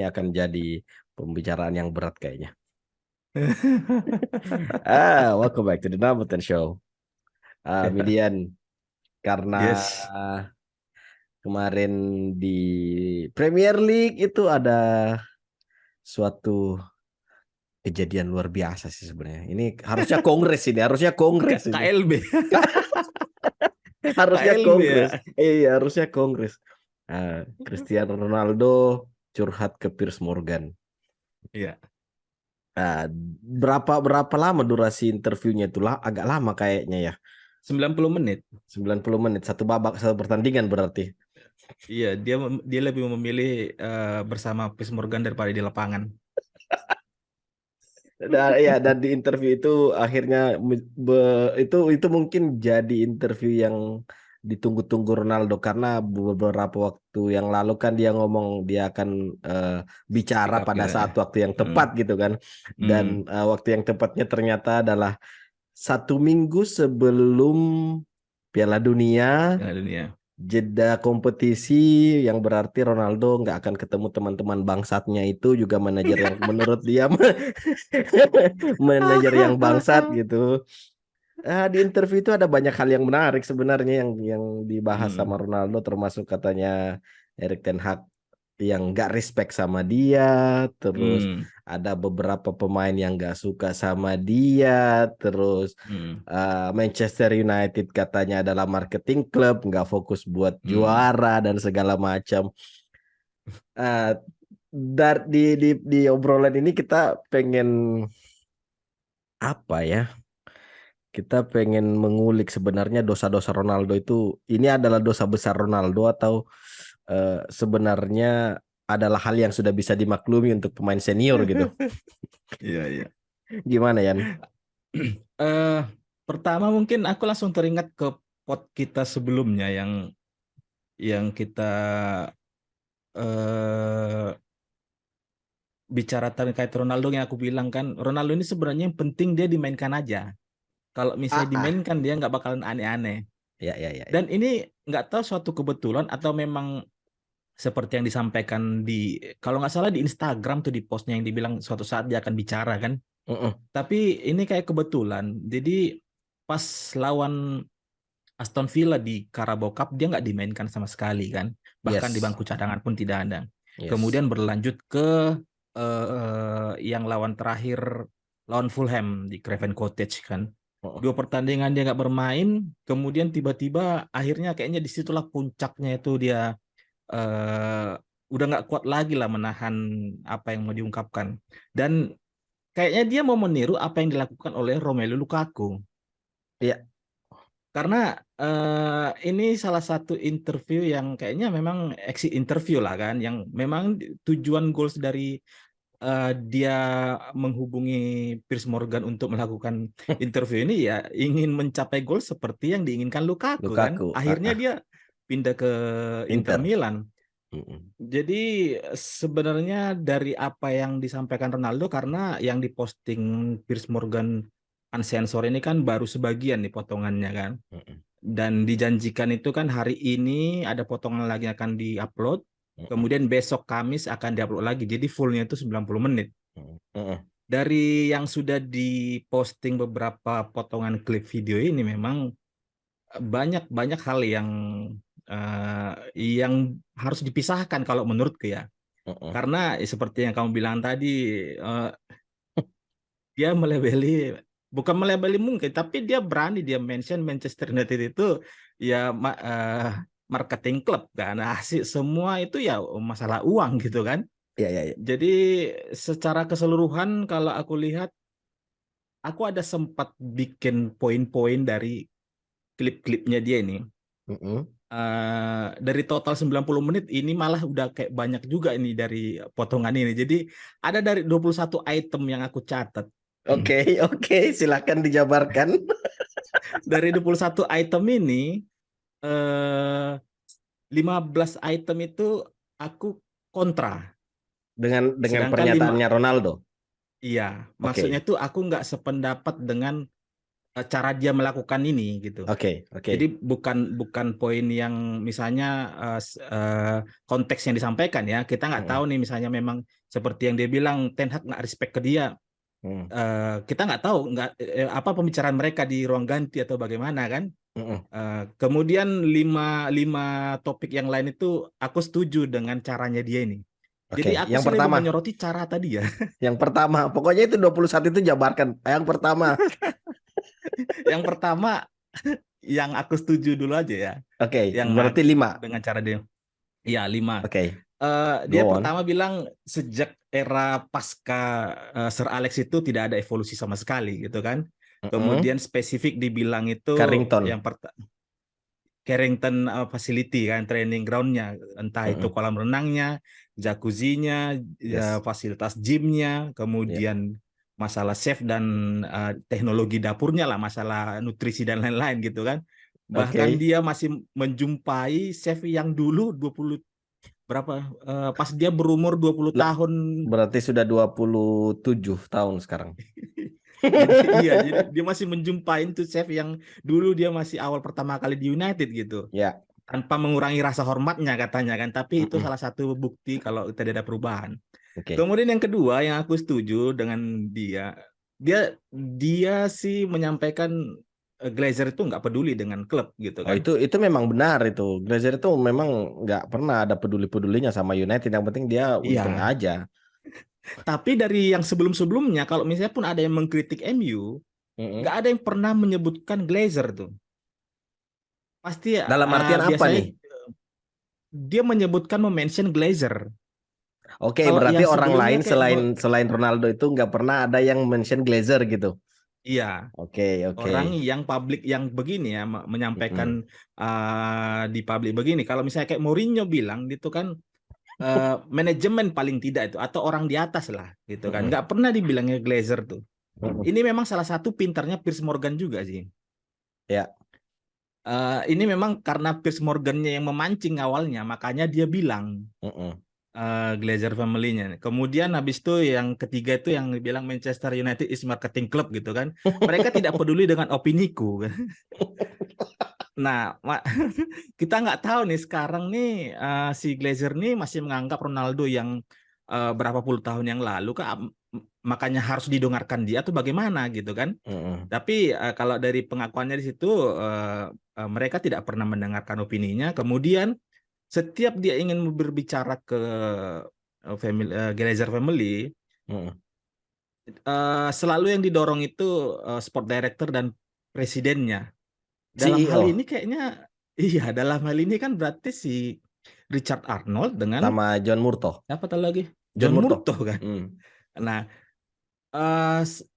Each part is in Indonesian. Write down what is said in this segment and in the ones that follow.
akan jadi pembicaraan yang berat kayaknya. Welcome back to the Number 10 Show. Midian, karena Yes. kemarin di Premier League itu ada suatu kejadian luar biasa sih sebenarnya. Ini harusnya kongres ini, harusnya kongres ini. KLB. Harusnya KLB kongres. ya. Iya, harusnya kongres. Cristiano Ronaldo curhat ke Piers Morgan. Iya. Nah, berapa lama durasi interviewnya itu lah? Agak lama kayaknya ya. 90 menit. 90 menit, satu babak, satu pertandingan berarti. Iya, dia lebih memilih bersama Piers Morgan daripada di lapangan. Dan di interview itu akhirnya itu mungkin jadi interview yang ditunggu-tunggu Ronaldo karena beberapa waktu yang lalu kan dia ngomong dia akan bicara Speak up pada gitu ya. saat waktu yang Hmm. tepat gitu kan. Dan Hmm. waktu yang tepatnya ternyata adalah 1 minggu sebelum Piala Dunia, Piala Dunia. jeda kompetisi, yang berarti Ronaldo nggak akan ketemu teman-teman bangsatnya itu, juga manajer yang menurut dia manajer yang bangsat gitu. Di interview itu ada banyak hal yang menarik sebenarnya yang dibahas sama Hmm. Ronaldo, termasuk katanya Erik ten Hag yang nggak respect sama dia, terus Hmm. ada beberapa pemain yang nggak suka sama dia, terus Hmm. Manchester United katanya adalah marketing club, nggak fokus buat Hmm. juara dan segala macam. Uh, di obrolan ini kita pengen apa ya? Kita pengen mengulik sebenarnya dosa-dosa Ronaldo itu, ini adalah dosa besar Ronaldo atau sebenarnya adalah hal yang sudah bisa dimaklumi untuk pemain senior gitu. Iya, iya. Gimana Yan? Eh, Pertama mungkin aku langsung teringat ke pot kita sebelumnya yang kita eh bicara terkait Ronaldo, yang aku bilang kan Ronaldo ini sebenarnya yang penting dia dimainkan aja. Kalau misalnya Ah. dimainkan dia nggak bakalan aneh-aneh. Ya, ya, ya, ya. Dan ini nggak tahu suatu kebetulan atau memang seperti yang disampaikan kalau nggak salah di Instagram tuh, di postnya yang dibilang suatu saat dia akan bicara kan. Mm-mm. Tapi ini kayak kebetulan. Jadi pas lawan Aston Villa di Carabao Cup dia nggak dimainkan sama sekali kan. Bahkan di Yes, bangku cadangan pun tidak ada. yes. Kemudian berlanjut ke yang lawan terakhir, lawan Fulham di Craven Cottage kan. Mm-mm. 2 pertandingan dia nggak bermain, kemudian tiba-tiba akhirnya kayaknya disitulah puncaknya itu dia eh, udah nggak kuat lagi lah menahan apa yang mau diungkapkan. Dan kayaknya dia mau meniru apa yang dilakukan oleh Romelu Lukaku. Iya. Karena ini salah satu interview yang kayaknya memang exit interview lah kan, yang memang tujuan goals dari dia menghubungi Piers Morgan untuk melakukan interview ini ya ingin mencapai gol seperti yang diinginkan Lukaku kan. Lukaku. Akhirnya dia pindah ke Inter Inter. Milan. Mm-mm. Jadi sebenarnya dari apa yang disampaikan Ronaldo, karena yang diposting Piers Morgan Unsensor ini kan baru sebagian nih potongannya kan. Mm-mm. Dan dijanjikan itu kan hari ini ada potongan lagi akan diupload. Mm-mm. Kemudian besok Kamis akan diupload lagi. Jadi fullnya itu 90 menit. Mm-mm. Dari yang sudah diposting beberapa potongan klip video ini memang banyak hal yang harus dipisahkan kalau menurutku ya. Mm-mm. Karena seperti yang kamu bilang tadi, eh, dia melebeli, bukan melebeli mungkin, tapi dia berani dia mention Manchester United itu ya marketing club kan. Nah, semua itu ya masalah uang gitu kan. Iya, iya, iya. Jadi secara keseluruhan kalau aku lihat, aku ada sempat bikin poin-poin dari klip-klipnya dia ini. Mm-mm. Dari total 90 menit ini malah udah kayak banyak juga ini dari potongan ini. Jadi ada dari 21 item yang aku catat. Oke, oke, silakan dijabarkan. Dari 21 item ini, eh 15 item itu aku kontra. Dengan Sedangkan pernyataannya Ronaldo. iya, maksudnya Oke. tuh aku nggak sependapat dengan cara dia melakukan ini gitu. Oke, oke. Jadi bukan poin yang misalnya konteks yang disampaikan ya. Kita nggak tahu nih misalnya memang seperti yang dia bilang Ten Hag nggak respect ke dia. Mm, Kita nggak tahu apa pembicaraan mereka di ruang ganti atau bagaimana kan. mm. Kemudian lima topik yang lain itu aku setuju dengan caranya dia ini. Oke, Jadi aku yang sih lebih pertama. menyoroti cara tadi ya. Yang pertama, pokoknya itu 21 itu jabarkan. Yang pertama. Yang pertama yang aku setuju dulu aja ya. Oke, Yang berarti 5. dengan cara dia. Iya, 5. Oke, Dia go on. pertama bilang sejak era pasca Sir Alex itu tidak ada evolusi sama sekali gitu kan. Mm-mm. Kemudian spesifik dibilang itu Carrington. yang Carrington Facility kan, training groundnya, entah itu Mm-mm. kolam renangnya, jacuzzinya, Yes. fasilitas gymnya, Ya. kemudian masalah chef dan teknologi dapurnya lah, masalah nutrisi dan lain-lain gitu kan. Bahkan Oke, dia masih menjumpai chef yang dulu 20 berapa pas dia berumur 20 Lah, tahun. berarti sudah 27 tahun sekarang. Jadi iya, jadi dia masih menjumpai tuh chef yang dulu dia masih awal pertama kali di United gitu. Ya. Tanpa mengurangi rasa hormatnya katanya kan, tapi itu Mm-mm. salah satu bukti kalau tidak ada perubahan. Oke. Kemudian yang kedua yang aku setuju dengan dia, dia sih menyampaikan Glazer itu nggak peduli dengan klub gitu Oh, kan. itu memang benar itu. Glazer itu memang nggak pernah ada peduli-pedulinya sama United. Yang penting dia untung Iya, aja. tapi dari yang sebelum-sebelumnya kalau misalnya pun ada yang mengkritik MU, nggak Mm-mm. ada yang pernah menyebutkan Glazer tuh. Pasti Dalam artian apa biasanya nih? dia menyebutkan mention Glazer. Oke, Kalau berarti yang orang sebelumnya lain kayak selain Ronaldo itu nggak pernah ada yang mention Glazer gitu. iya, Oke, oke. orang yang publik yang begini ya menyampaikan Mm-mm. di publik begini. Kalau misalnya kayak Mourinho bilang gitu kan manajemen paling tidak itu atau orang di atas lah gitu kan. Mm-mm. Nggak pernah dibilangnya Glazer tuh. Mm-mm. Ini memang salah satu pintarnya Piers Morgan juga sih. Ya. Ini memang karena Piers Morgannya yang memancing awalnya, makanya dia bilang Mm-mm. Glazer family-nya. Kemudian habis itu yang ketiga itu yang bilang Manchester United is marketing club gitu kan. Mereka tidak peduli dengan opiniku. Nah, kita nggak tahu nih sekarang nih si Glazer nih masih menganggap Ronaldo yang berapa puluh tahun yang lalu kan makanya harus didengarkan dia tuh bagaimana gitu kan. Mm-mm. Tapi kalau dari pengakuannya di situ mereka tidak pernah mendengarkan opininya. Kemudian setiap dia ingin berbicara ke Glazer family, Mm-mm. selalu yang didorong itu sport director dan presidennya. Dalam hal CEO ini kayaknya, iya dalam hal ini kan berarti si Richard Arnold dengan sama John Murtoh. apa tadi lagi? John John Murtoh. Murtoh kan. Mm. Nah,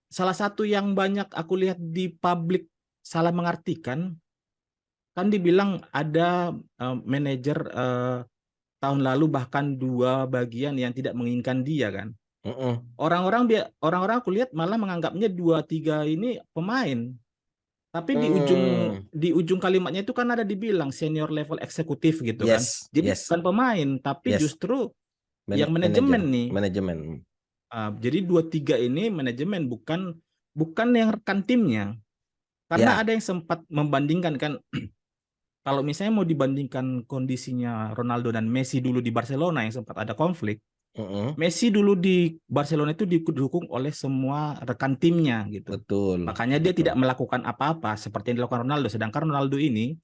salah satu yang banyak aku lihat di publik salah mengartikan kan dibilang ada manajer tahun lalu bahkan dua bagian yang tidak menginginkan dia kan. Mm-mm. Orang-orang aku lihat malah menganggapnya dua tiga ini pemain. Tapi Mm. di ujung kalimatnya itu kan ada dibilang senior level eksekutif gitu kan. Yes, Jadi yes, bukan pemain, tapi yes. justru yang Manager, manajemen nih. manajemen. Jadi dua tiga ini manajemen bukan bukan yang rekan timnya. Karena Ya. ada yang sempat membandingkan kan kalau misalnya mau dibandingkan kondisinya Ronaldo dan Messi dulu di Barcelona yang sempat ada konflik, Mm-mm. Messi dulu di Barcelona itu didukung oleh semua rekan timnya gitu. Betul, Makanya dia tidak betul. melakukan apa-apa seperti yang dilakukan Ronaldo. Sedangkan Ronaldo ini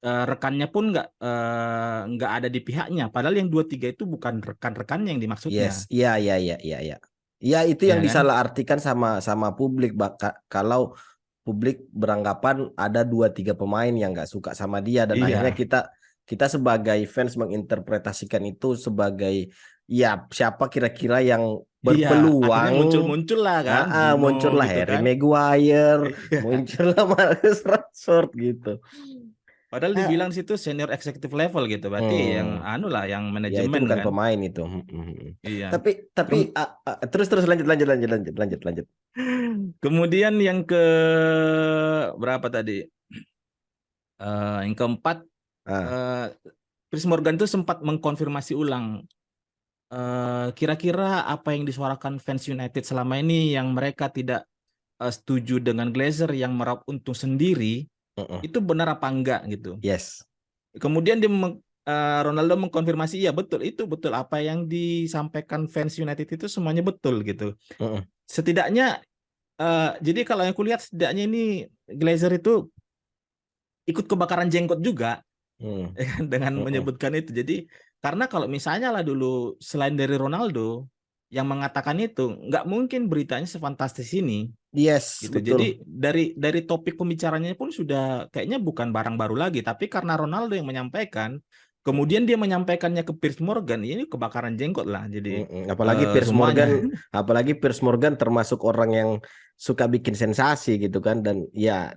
rekannya pun nggak ada di pihaknya. Padahal yang dua tiga itu bukan rekan-rekannya yang Yes, dimaksudnya, iya, iya, iya, iya, iya. Ya itu yang ya kan? disalahartikan sama publik, kalau publik beranggapan ada 2 3 pemain yang nggak suka sama dia dan akhirnya Iya, kita kita sebagai fans menginterpretasikan itu sebagai ya siapa kira-kira yang iya. Akhirnya berpeluang. muncul-muncul lah kan, Bruno Muncullah gitu Harry kan. Maguire, Iya. muncullah Marcus Rashford gitu. Padahal Ah, dibilang situ senior executive level gitu. Berarti yang hmm. anu lah, yang Ya itu manajemen bukan kan. pemain itu. Hmm. Iya. Tapi Kem- terus terus lanjut. Kemudian yang ke berapa tadi? Yang keempat, Ah, eh, Chris Morgan itu sempat mengkonfirmasi ulang kira-kira apa yang disuarakan fans United selama ini yang mereka tidak setuju dengan Glazer yang meraup untung sendiri, Mm-mm. itu benar apa enggak gitu. Yes. Kemudian Ronaldo mengkonfirmasi, iya betul, itu betul apa yang disampaikan fans United itu semuanya betul gitu. Mm-mm. Setidaknya jadi kalau yang kulihat setidaknya ini Glazer itu ikut kebakaran jenggot juga Mm. ya kan, dengan Mm-mm. menyebutkan itu. Jadi karena kalau misalnya lah dulu selain dari Ronaldo yang mengatakan itu, nggak mungkin beritanya sefantastis ini Yes, gitu. betul. Jadi dari topik pembicaranya pun sudah kayaknya bukan barang baru lagi, tapi karena Ronaldo yang menyampaikan, kemudian dia menyampaikannya ke Piers Morgan, ini kebakaran jenggot lah. Jadi Mm-mm. semuanya. Apalagi Piers Morgan termasuk orang yang suka bikin sensasi gitu kan, dan ya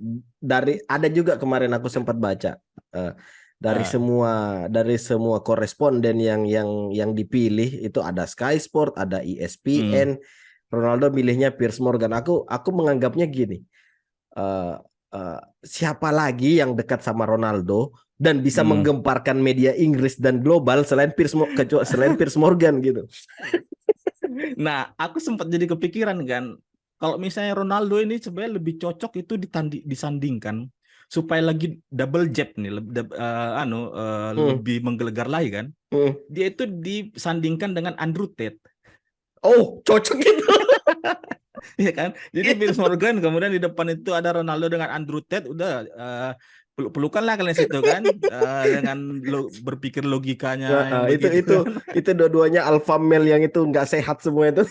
ada juga kemarin aku sempat baca eh, eh, dari semua koresponden yang dipilih itu ada Sky Sport, ada hmm, ESPN, Ronaldo milihnya Piers Morgan. Aku menganggapnya gini, eh, siapa lagi yang dekat sama Ronaldo dan bisa hmm. menggemparkan media Inggris dan global selain Piers Morgan gitu. Nah, aku sempat jadi kepikiran kan, kalau misalnya Ronaldo ini sebenarnya lebih cocok itu disandingkan supaya lagi double jab nih, Hmm, lebih menggelegar lagi kan. hmm. Dia itu disandingkan dengan Andrew Tate, Oh, cocok gitu. ya kan? Jadi Piers Morgan, kemudian di depan itu ada Ronaldo dengan Andrew Tate, udah peluk-pelukan lah kalian situ kan, dengan berpikir logikanya yang Itu begitu itu kan. itu dua-duanya alpha male yang itu nggak sehat semua itu.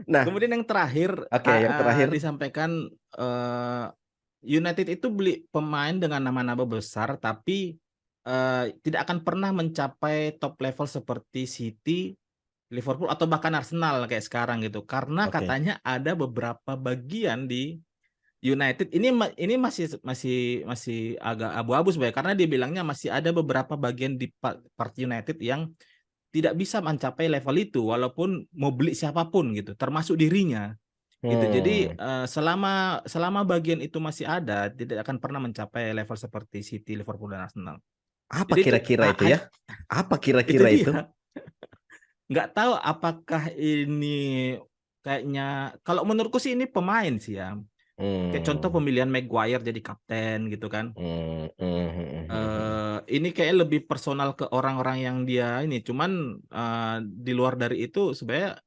Nah, Kemudian yang terakhir oke, yang terakhir. disampaikan United itu beli pemain dengan nama-nama besar, tapi tidak akan pernah mencapai top level seperti City, Liverpool atau bahkan Arsenal kayak sekarang gitu. Karena Oke. katanya ada beberapa bagian di United ini masih agak abu-abu sebenarnya, karena dia bilangnya masih ada beberapa bagian di part United yang tidak bisa mencapai level itu walaupun mau beli siapapun gitu, termasuk dirinya gitu. Jadi Hmm. selama selama bagian itu masih ada, tidak akan pernah mencapai level seperti City, Liverpool dan Arsenal. Apa Jadi itu kira-kira itu ya? Apa itu kira-kira itu? dia. Nggak tahu apakah ini kayaknya, kalau menurutku sih ini pemain sih ya. Kayak contoh Hmm. pemilihan Maguire jadi kapten gitu kan. Hmm. Hmm. Hmm. Hmm. Hmm. Ini kayak lebih personal ke orang-orang yang dia ini. Cuman di luar dari itu sebenarnya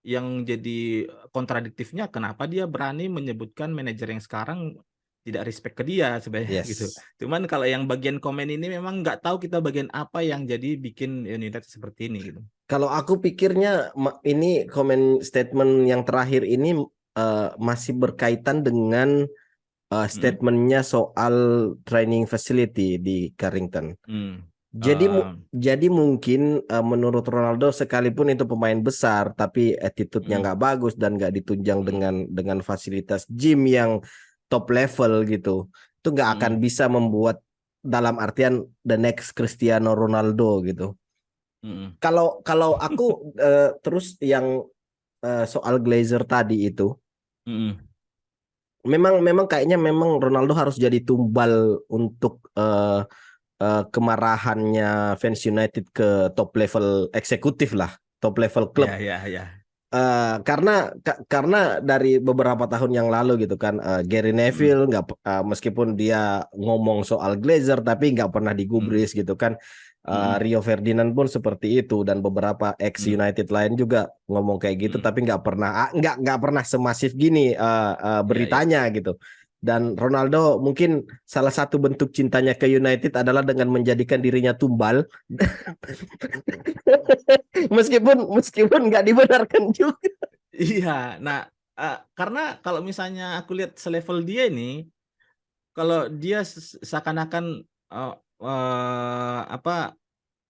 yang jadi kontradiktifnya, kenapa dia berani menyebutkan manajer yang sekarang tidak respect ke dia sebenarnya gitu. Yes. Cuman kalau yang bagian komen ini memang nggak tahu kita bagian apa yang jadi bikin United seperti ini gitu. Kalau aku pikirnya ini komen statement yang terakhir ini masih berkaitan dengan Hmm. statementnya soal training facility di Carrington. Hmm. Jadi mungkin menurut Ronaldo sekalipun itu pemain besar tapi attitude-nya Hmm. nggak bagus dan nggak ditunjang Hmm. dengan fasilitas gym yang top level gitu, itu nggak akan Hmm. bisa membuat dalam artian the next Cristiano Ronaldo gitu. Hmm. Kalau kalau aku terus yang soal Glazer tadi itu, Hmm. memang kayaknya memang Ronaldo harus jadi tumbal untuk kemarahannya fans United ke top level eksekutif lah, top level klub. Ya, ya, ya. Karena dari beberapa tahun yang lalu gitu kan, Gary Hmm. Neville nggak meskipun dia ngomong soal Glazer tapi nggak pernah Hmm. digubris gitu kan. Hmm. Rio Ferdinand pun seperti itu dan beberapa ex Hmm. United lain juga ngomong kayak gitu, Hmm. tapi nggak pernah semasif gini Ya, ya. beritanya gitu. Dan Ronaldo mungkin salah satu bentuk cintanya ke United adalah dengan menjadikan dirinya tumbal. Meskipun nggak dibenarkan juga. Iya. Nah, karena kalau misalnya aku lihat selevel dia ini, kalau dia seakan-akan eh, apa,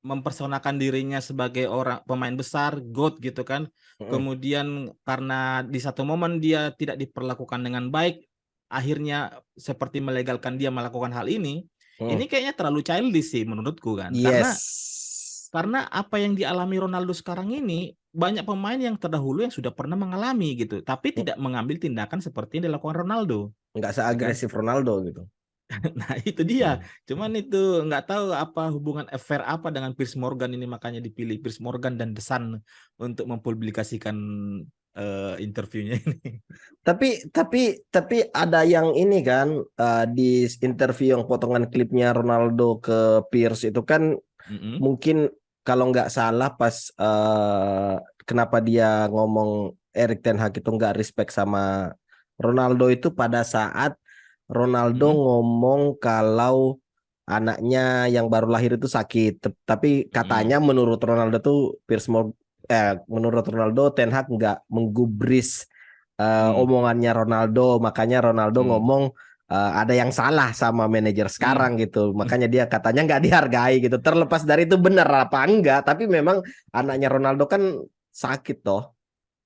mempersonakan dirinya sebagai orang pemain besar, GOAT gitu kan. Mm, Kemudian karena di satu momen dia tidak diperlakukan dengan baik, akhirnya seperti melegalkan dia melakukan hal ini mm. kayaknya terlalu childish sih menurutku kan. Yes. Karena apa yang dialami Ronaldo sekarang ini, banyak pemain yang terdahulu yang sudah pernah mengalami gitu, tapi tidak mengambil tindakan seperti yang dilakukan Ronaldo, Nggak ya kan? seagresif Ronaldo gitu. Nah, itu dia. Hmm. Cuman itu nggak tahu apa hubungan affair apa dengan Piers Morgan ini, makanya dipilih Piers Morgan dan The Sun untuk mempublikasikan interviewnya ini. Tapi ada yang ini kan, di interview yang potongan klipnya Ronaldo ke Pierce itu kan Mm-mm. mungkin kalau nggak salah pas kenapa dia ngomong Erik ten Hag itu nggak respect sama Ronaldo itu pada saat Ronaldo Mm-mm. ngomong kalau anaknya yang baru lahir itu sakit. Tapi Mm-mm. katanya menurut Ronaldo tuh menurut Ronaldo Ten Hag nggak menggubris Mm. omongannya Ronaldo, makanya Ronaldo Mm. ngomong ada yang salah sama manajer Mm. sekarang gitu. Makanya dia katanya nggak dihargai gitu. Terlepas dari itu benar apa enggak, tapi memang anaknya Ronaldo kan sakit toh.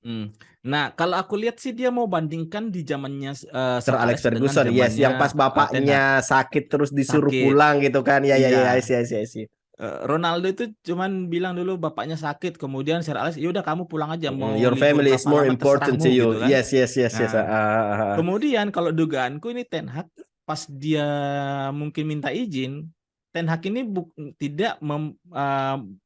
Mm. Nah, kalau aku lihat sih dia mau bandingkan di zamannya Sir Sir Alex Alex dengan Ferguson, yes, yang pas zamannya Ten Hag. bapaknya sakit terus disuruh Sakit. pulang gitu kan. Ya ya ya, I Iya. see, I see, I see. Ronaldo itu cuman bilang dulu bapaknya sakit, kemudian Sir Alex, ya udah kamu pulang aja, mau Your libur family is berapa more lama important to terserahmu you. gitu kan. Yes, yes, yes, yes. Nah, kemudian kalau dugaanku ini Ten Hag pas dia mungkin minta izin, Ten Hag ini tidak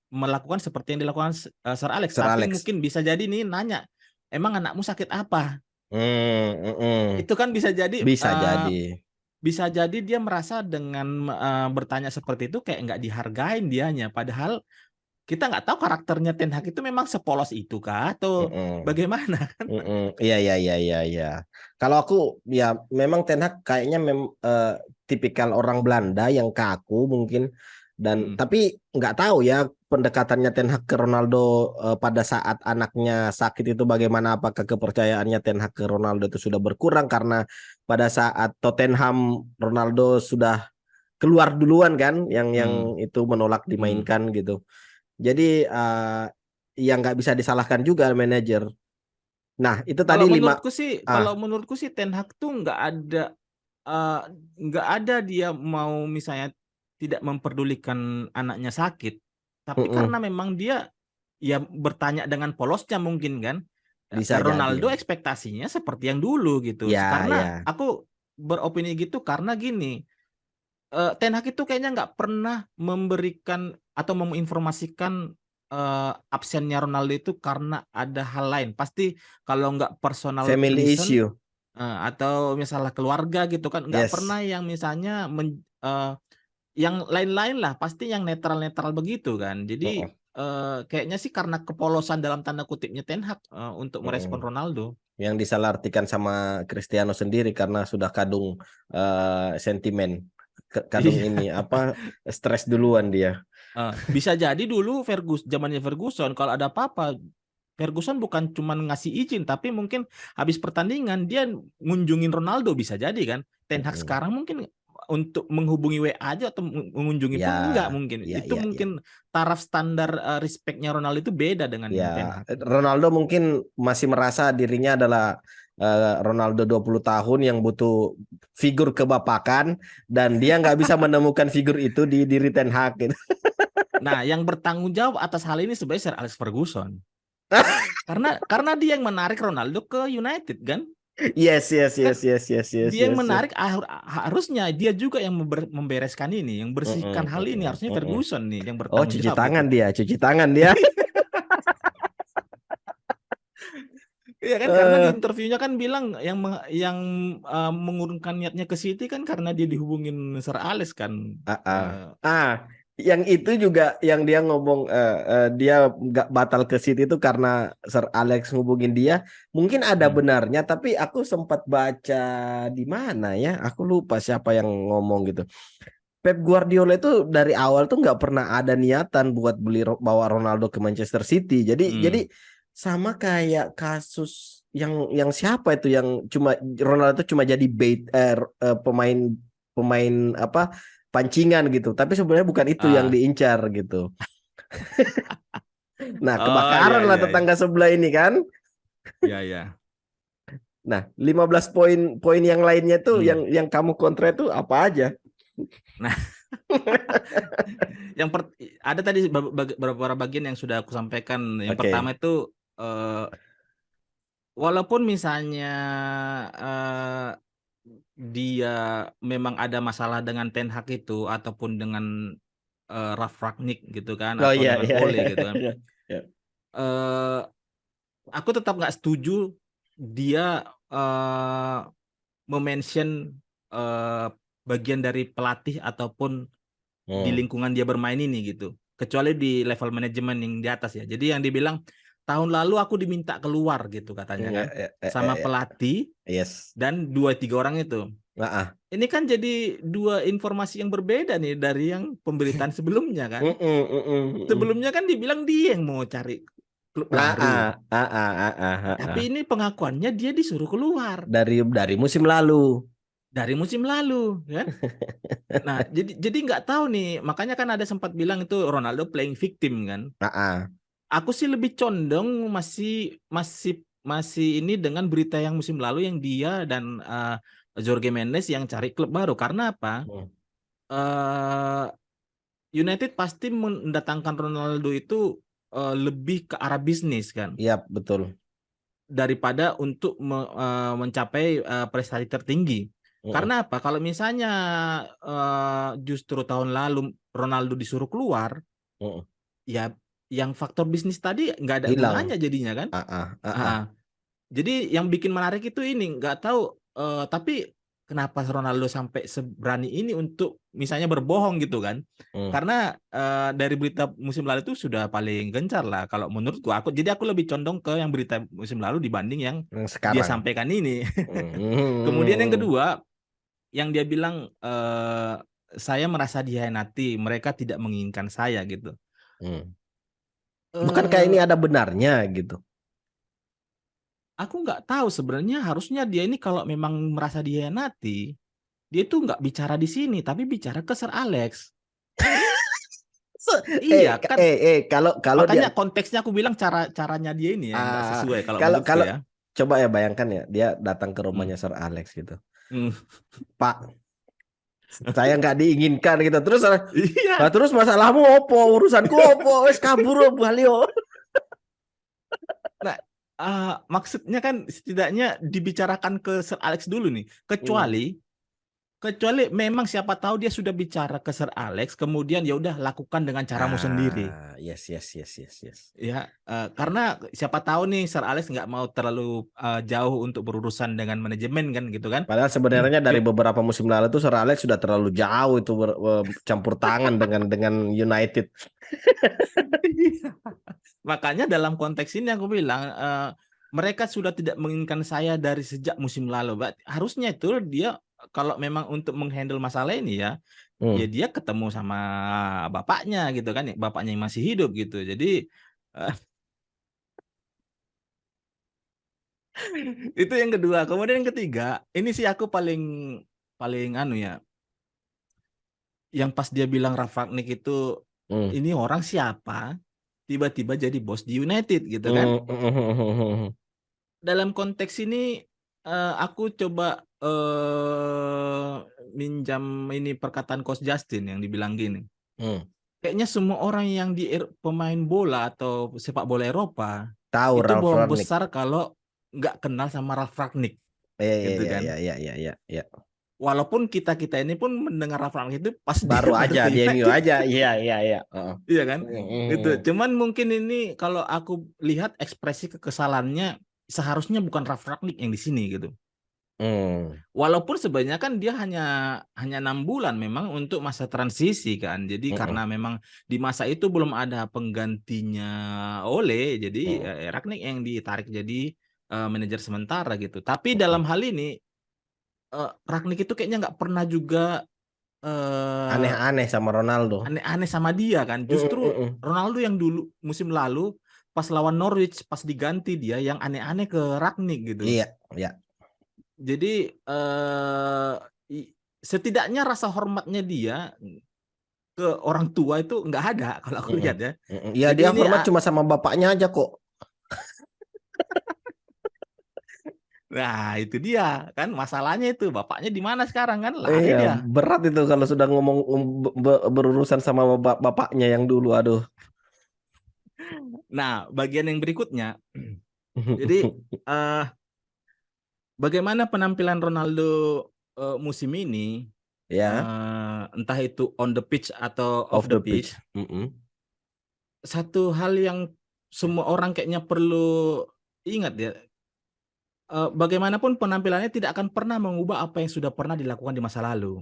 melakukan seperti yang dilakukan Sir Alex, Sir tapi Alex. mungkin bisa jadi nih nanya, emang anakmu sakit apa? Hmm. Itu kan Bisa jadi. bisa jadi dia merasa dengan bertanya seperti itu kayak nggak dihargain dianya, padahal kita nggak tahu karakternya Ten Hag itu memang sepolos itu kah atau Mm-mm. bagaimana. Iya, iya, iya, iya, iya. Kalau aku ya memang Ten Hag kayaknya tipikal orang Belanda yang kaku mungkin, dan Mm, tapi nggak tahu ya pendekatannya Ten Hag ke Ronaldo pada saat anaknya sakit itu bagaimana, apakah kepercayaannya Ten Hag ke Ronaldo itu sudah berkurang karena pada saat Tottenham Ronaldo sudah keluar duluan kan, yang mm, itu menolak mm. dimainkan gitu. Jadi yang nggak bisa disalahkan juga manajer. Nah, itu tadi Kalau lima. menurutku sih, Ah, kalau menurutku sih Ten Hag tuh eh, nggak ada dia mau misalnya tidak memperdulikan anaknya sakit, tapi karena mm-mm. memang dia ya bertanya dengan polosnya mungkin kan. Bisa jadi. Ronaldo ekspektasinya seperti yang dulu gitu. Ya, Karena ya. aku beropini gitu karena gini, Ten Hag itu kayaknya nggak pernah memberikan atau menginformasikan absennya Ronaldo itu karena ada hal lain. Pasti kalau nggak personal Family reason issue. atau misalnya keluarga gitu kan, nggak Yes. pernah yang misalnya yang lain-lain lah. Pasti yang netral-netral begitu kan. Jadi Mm-mm, kayaknya sih karena kepolosan dalam tanda kutipnya Ten Hag untuk merespon mm-mm. Ronaldo. Yang disalahartikan sama Cristiano sendiri karena sudah kadung sentimen. Kadung Iya. ini apa, stres duluan dia. Bisa jadi dulu zamannya Ferguson kalau ada apa-apa Ferguson bukan cuma ngasih izin tapi mungkin habis pertandingan dia ngunjungin Ronaldo bisa jadi kan. Ten Hag Mm-mm. sekarang mungkin untuk menghubungi WA aja atau mengunjungi pun enggak Ya, mungkin. ya, Itu ya, ya. mungkin taraf standar respectnya Ronaldo itu beda dengan Ya, Ten Hag. Ronaldo mungkin masih merasa dirinya adalah Ronaldo 20 tahun yang butuh figur kebapakan, dan dia nggak bisa menemukan figur itu di diri Ten Hag gitu. Nah, yang bertanggung jawab atas hal ini sebenarnya Sir Alex Ferguson. Karena dia yang menarik Ronaldo ke United kan? Yes, yes, Kan yes, yes, yes, yes, dia yang yes, yes. menarik harusnya dia juga yang membereskan ini, yang bersihkan Mm-mm, hal ini mm-mm, harusnya mm-mm. Ferguson nih yang Oh, bertanggung cuci jawab tangan gitu. dia, cuci tangan dia. Iya kan karena di Eh, interviewnya kan bilang yang mengurungkan niatnya ke City kan karena dia dihubungin Sir Alex kan. ah, ah. Eh, Ah, yang itu juga yang dia ngomong dia nggak batal ke City itu karena Sir Alex ngubungin dia. Mungkin ada hmm, benarnya, tapi aku sempat baca di mana ya, aku lupa siapa yang ngomong gitu. Pep Guardiola itu dari awal tuh nggak pernah ada niatan buat bawa Ronaldo ke Manchester City. Jadi hmm. sama kayak kasus yang siapa itu yang cuma Ronaldo itu cuma jadi pemain pemain apa, pancingan gitu. Tapi sebenarnya bukan itu yang Ah, diincar gitu. Nah, oh kebakaran ya lah ya ya tetangga sebelah ini kan. ya ya. Nah, 15 poin poin yang lainnya tuh Hmm. yang kamu kontra itu apa aja? Nah, yang ada tadi beberapa bagian yang sudah aku sampaikan. Yang Oke. pertama itu eh, walaupun misalnya eh, dia memang ada masalah dengan Ten Hag itu ataupun dengan Ralf Rangnick gitu kan Oh atau iya, dengan iya, Ole iya, gitu kan. iya. Iya. Eh aku tetap nggak setuju dia memention bagian dari pelatih ataupun di lingkungan dia bermain ini gitu. Kecuali di level manajemen yang di atas ya. Jadi yang dibilang tahun lalu aku diminta keluar gitu katanya kan, sama pelatih Yes. dan 2-3 orang itu. Ah, Ini kan jadi dua informasi yang berbeda nih dari yang pemberitaan sebelumnya kan. Sebelumnya kan dibilang dia yang mau cari klub baru. Tapi ini pengakuannya dia disuruh keluar Dari musim lalu. dari musim lalu kan. Nah, jadi nggak tahu nih, makanya kan ada sempat bilang itu Ronaldo playing victim kan. Aku sih lebih condong masih ini dengan berita yang musim lalu yang dia dan Jorge Mendes yang cari klub baru. Karena apa? United pasti mendatangkan Ronaldo itu lebih ke arah bisnis kan, Iya, betul. daripada untuk mencapai prestasi tertinggi. Karena apa? Kalau misalnya justru tahun lalu Ronaldo disuruh keluar, ya yang faktor bisnis tadi nggak ada Hilang. gunanya jadinya kan. Jadi yang bikin menarik itu ini nggak tahu, tapi kenapa Ronaldo sampai seberani ini untuk misalnya berbohong gitu kan? Karena dari berita musim lalu itu sudah paling gencar lah kalau menurutku. Jadi aku lebih condong ke yang berita musim lalu dibanding yang Yang dia sekarang. sampaikan ini. Kemudian yang kedua, yang dia bilang saya merasa dihianati, mereka tidak menginginkan saya gitu. Bukankah ini ada benarnya gitu? Aku nggak tahu sebenarnya, harusnya dia ini kalau memang merasa dihianati, dia itu nggak bicara di sini, tapi bicara ke Sir Alex. Iya kan, Kalau dia makanya konteksnya aku bilang caranya dia ini ya nggak sesuai kalau kalau menurutku kalau ya. coba ya bayangkan ya, dia datang ke Hmm. rumahnya Sir Alex gitu. Hmm. Pak, saya nggak diinginkan gitu. Iya. Terus masalahmu opo, urusanku opo, wes kabur Balio. Nah, maksudnya kan setidaknya dibicarakan ke Sir Alex dulu nih. Kecuali memang siapa tahu dia sudah bicara ke Sir Alex, kemudian ya udah lakukan dengan caramu sendiri. Yes. Ya, karena siapa tahu nih Sir Alex nggak mau terlalu jauh untuk berurusan dengan manajemen kan gitu kan. Padahal sebenarnya dari beberapa musim lalu tuh Sir Alex sudah terlalu jauh itu campur tangan dengan United. Makanya dalam konteks ini aku bilang mereka sudah tidak menginginkan saya dari sejak musim lalu. Harusnya itu dia kalau memang untuk menghandle masalah ini ya dia ketemu sama bapaknya gitu kan, bapaknya yang masih hidup gitu. Jadi itu yang kedua. Kemudian yang ketiga, ini sih aku paling paling anu ya, yang pas dia bilang Rangnick itu ini orang siapa tiba-tiba jadi bos di United gitu kan. Dalam konteks ini aku coba minjam ini perkataan Coach Justin yang dibilang gini. Kayaknya semua orang yang di pemain bola atau sepak bola Eropa Tahu itu Ralf bohong Rangnick. besar kalau nggak kenal sama Ralf Rangnick gitu kan. Iya. Walaupun kita ini pun mendengar Ralf Rangnick itu pas dia Baru baru aja ke di MU United. aja. Iya. Iya kan? Itu. Cuman mungkin ini kalau aku lihat ekspresi kekesalannya seharusnya bukan Ralf Rangnick yang di sini gitu. Walaupun sebenarnya kan dia hanya 6 bulan memang untuk masa transisi kan. Jadi karena memang di masa itu belum ada penggantinya Ole, jadi Rangnick yang ditarik jadi manajer sementara gitu. Tapi dalam hal ini Rangnick itu kayaknya nggak pernah juga Aneh-aneh sama Ronaldo. aneh-aneh sama dia kan. Justru Ronaldo yang dulu musim lalu pas lawan Norwich pas diganti dia yang aneh-aneh ke Rangnick gitu. Iya. Jadi setidaknya rasa hormatnya dia ke orang tua itu nggak ada kalau aku lihat ya. Ya Jadi dia ini hormat cuma sama bapaknya aja kok. nah itu dia kan masalahnya itu bapaknya di mana sekarang kan lari Iya, dia. berat itu kalau sudah ngomong berurusan sama bapaknya yang dulu. Aduh. Nah bagian yang berikutnya, jadi bagaimana penampilan Ronaldo musim ini, Ya, entah itu on the pitch atau off off the the pitch. pitch, satu hal yang semua orang kayaknya perlu ingat ya, bagaimanapun penampilannya tidak akan pernah mengubah apa yang sudah pernah dilakukan di masa lalu,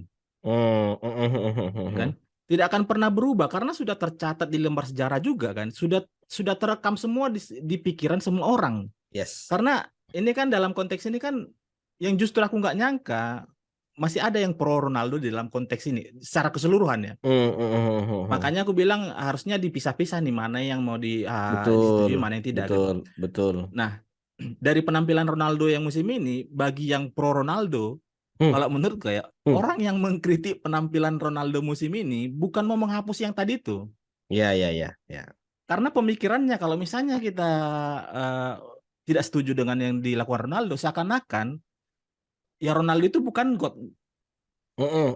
kan? Tidak akan pernah berubah karena sudah tercatat di lembar sejarah juga kan, sudah terekam semua di pikiran semua orang. Yes. Karena ini kan dalam konteks ini kan yang justru aku nggak nyangka masih ada yang pro Ronaldo di dalam konteks ini secara keseluruhan ya. Makanya aku bilang harusnya dipisah-pisah nih mana yang mau Betul, disetujui, mana yang tidak kan. betul, betul. Nah, dari penampilan Ronaldo yang musim ini, bagi yang pro Ronaldo, Hmm, kalau menurut gue ya, hmm. orang yang mengkritik penampilan Ronaldo musim ini bukan mau menghapus yang tadi tuh. Ya, ya, ya, ya. Karena pemikirannya kalau misalnya kita eh, tidak setuju dengan yang dilakukan Ronaldo, seakan-akan ya Ronaldo itu bukan God.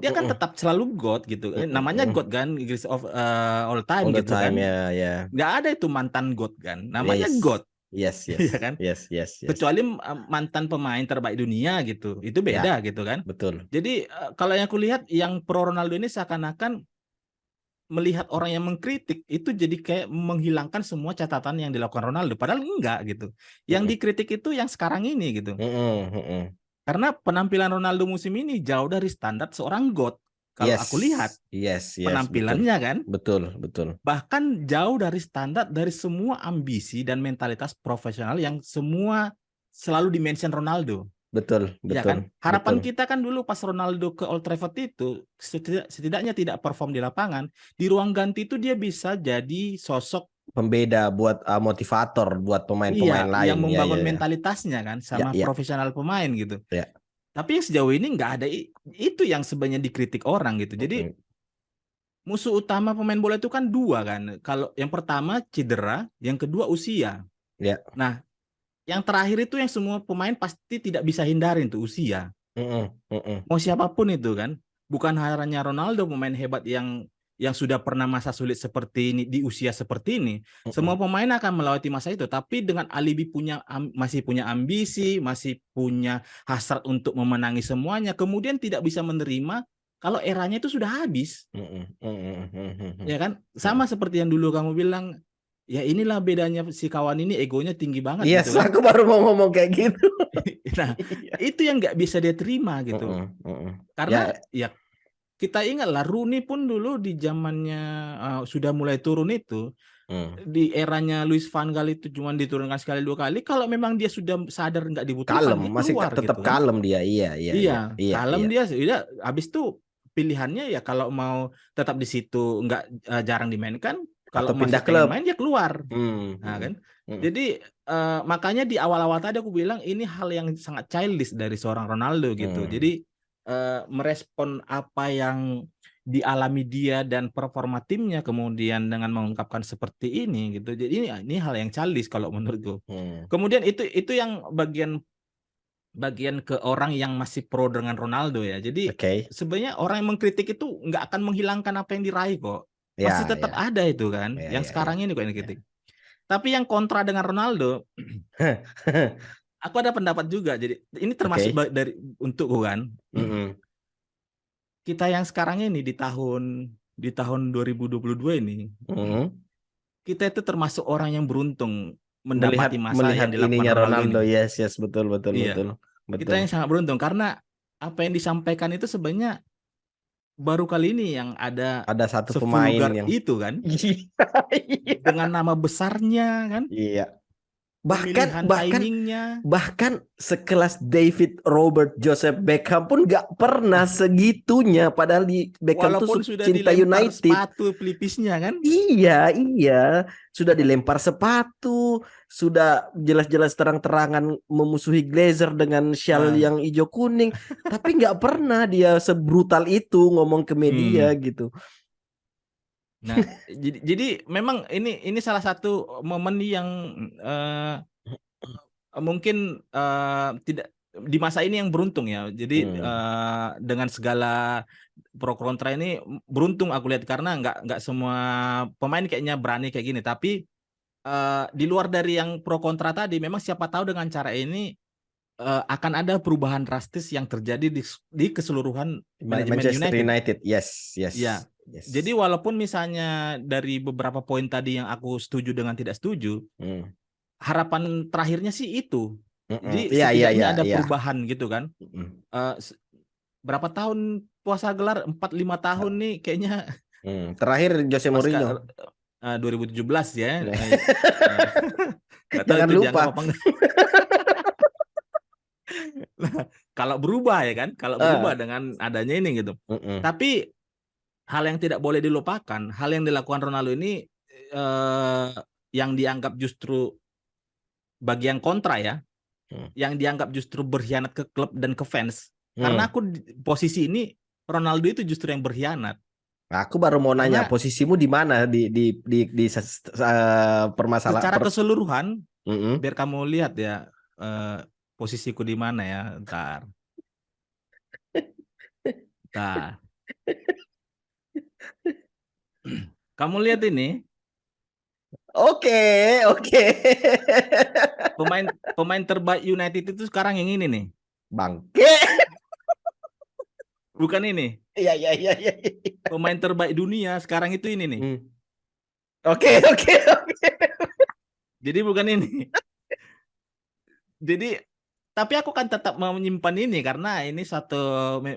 Dia kan tetap selalu God gitu. Namanya God kan, Greatest of all time All the gitu time, kan. ya, ya. Nggak ada itu mantan God kan. Namanya Yes, God, yes, ya yes, kan. yes, yes, yes. Kecuali mantan pemain terbaik dunia gitu. Itu Ya, beda gitu kan. betul. Jadi kalau yang aku lihat yang pro Ronaldo ini seakan-akan melihat orang yang mengkritik itu jadi kayak menghilangkan semua catatan yang dilakukan Ronaldo. Padahal enggak gitu. Yang Mm-mm. dikritik itu yang sekarang ini gitu. Mm-mm, mm-mm. Karena penampilan Ronaldo musim ini jauh dari standar seorang GOAT. Kalau Yes, aku lihat yes, yes, betul, penampilannya kan, betul, betul. bahkan jauh dari standar dari semua ambisi dan mentalitas profesional yang semua selalu dimention Ronaldo. Betul, Ya betul, kan? Harapan betul. kita kan dulu pas Ronaldo ke Old Trafford itu setidaknya tidak perform di lapangan, di ruang ganti itu dia bisa jadi sosok, Pembeda buat motivator buat pemain-pemain iya, yang lain. Ya, ya, membangun ya, mentalitasnya kan ya, sama ya, profesional pemain gitu. ya. Tapi yang sejauh ini nggak ada itu yang sebenarnya dikritik orang gitu. Jadi Mm-mm. musuh utama pemain bola itu kan dua kan. Kalau yang pertama cedera, yang kedua usia. Ya. Nah, yang terakhir itu yang semua pemain pasti tidak bisa hindarin tuh usia. Mm-mm, mm-mm, Mau siapapun itu kan, bukan hanya Ronaldo pemain hebat yang sudah pernah masa sulit seperti ini di usia seperti ini. Semua mm-mm, pemain akan melewati masa itu, tapi dengan alibi masih punya ambisi, masih punya hasrat untuk memenangi semuanya, kemudian tidak bisa menerima kalau eranya itu sudah habis. mm-mm, mm-mm, mm-mm, Ya kan? mm-mm. Sama seperti yang dulu kamu bilang, ya inilah bedanya si kawan ini egonya tinggi banget Yes, gitu kan. aku baru mau ngomong kayak gitu. Nah, Iya. itu yang nggak bisa dia terima gitu. Mm-mm, mm-mm. Karena Ya, ya kita ingatlah Rooney pun dulu di zamannya sudah mulai turun itu, mm. di eranya Luis Van Gaal itu cuma diturunkan sekali dua kali. Kalau memang dia sudah sadar nggak dibutuhkan, Kalem, dia masih keluar tetap gitu kan. kalem dia. Iya, iya, iya, Iya, iya, kalem iya. dia sudah. Habis itu pilihannya ya kalau mau tetap di situ nggak jarang dimainkan, kalau Atau masih pindah pengen klub. main ya keluar. Hmm, Nah hmm, kan. hmm. Jadi makanya di awal-awal tadi aku bilang ini hal yang sangat childish dari seorang Ronaldo gitu. Hmm. Jadi merespon apa yang dialami dia dan performa timnya kemudian dengan mengungkapkan seperti ini gitu. Jadi ini hal yang childish kalau menurutku. Hmm. Kemudian itu yang bagian ke orang yang masih pro dengan Ronaldo ya. Jadi Oke. sebenarnya orang yang mengkritik itu nggak akan menghilangkan apa yang diraih kok. Masih Ya, tetap ya, ada itu kan. ya, Yang ya, ya, sekarang ini kok yang ya. dikritik. Tapi yang kontra dengan Ronaldo, aku ada pendapat juga. Jadi ini termasuk Oke. dari untukku kan. Mm-mm. Kita yang sekarang ini di tahun 2022 ini, Mm-mm. kita itu termasuk orang yang beruntung Melihat mendapati masa melihat yang dilakukan ininya Ronaldo Ronaldo, ini. yes, yes, betul, betul, Iya, betul, kita betul. yang sangat beruntung karena apa yang disampaikan itu sebenarnya baru kali ini yang ada Ada satu pemain sevulgar yang itu kan, iya, dengan nama besarnya kan, iya. Bahkan pemilihan bahkan timingnya. bahkan sekelas David Robert Joseph Beckham pun nggak pernah Wah, segitunya. Padahal di Beckham tuh walaupun sudah cinta dilempar United. sepatu pelipisnya kan. Iya, iya. Sudah dilempar sepatu, sudah jelas-jelas terang-terangan memusuhi Glazer dengan shawl Ah, yang hijau kuning, tapi nggak pernah dia sebrutal itu ngomong ke media hmm. gitu. Nah, jadi memang ini salah satu momen yang eh, mungkin tidak di masa ini yang beruntung ya. Jadi Hmm. dengan segala pro kontra ini beruntung aku lihat karena nggak semua pemain kayaknya berani kayak gini. Tapi di luar dari yang pro kontra tadi, memang siapa tahu dengan cara ini akan ada perubahan drastis yang terjadi di keseluruhan manajemen Manchester United. United, yes, Ya, yes, jadi yes. walaupun misalnya dari beberapa poin tadi yang aku setuju dengan tidak setuju, Hmm. harapan terakhirnya sih itu. Jadi Iya, iya, iya, setidaknya ada iya. perubahan gitu kan. Berapa tahun puasa gelar? 4-5 tahun nih kayaknya Terakhir Jose Mourinho. 2017 ya. Nggak tahu Jangan itu dianggap lupa. apa enggak. Nah, kalau berubah ya kan, kalau berubah Ah, dengan adanya ini gitu. mm-mm, Tapi hal yang tidak boleh dilupakan, hal yang dilakukan Ronaldo ini eh, yang dianggap justru bagian kontra ya, mm, yang dianggap justru berkhianat ke klub dan ke fans. Karena mm. aku posisi ini Ronaldo itu justru yang berkhianat. Aku baru mau nanya Karena posisimu di mana di permasalahan secara keseluruhan, Mm-mm. biar kamu lihat ya posisiku di mana ya, ntar. Ntar. Kamu lihat ini, Oke, oke. pemain pemain terbaik United itu sekarang yang ini nih. Bangke. Bukan ini. Iya, iya, iya, iya. Pemain terbaik dunia sekarang itu ini nih. Hmm. Oke, oke, oke. Jadi bukan ini. Jadi tapi aku kan tetap mau menyimpan ini karena ini satu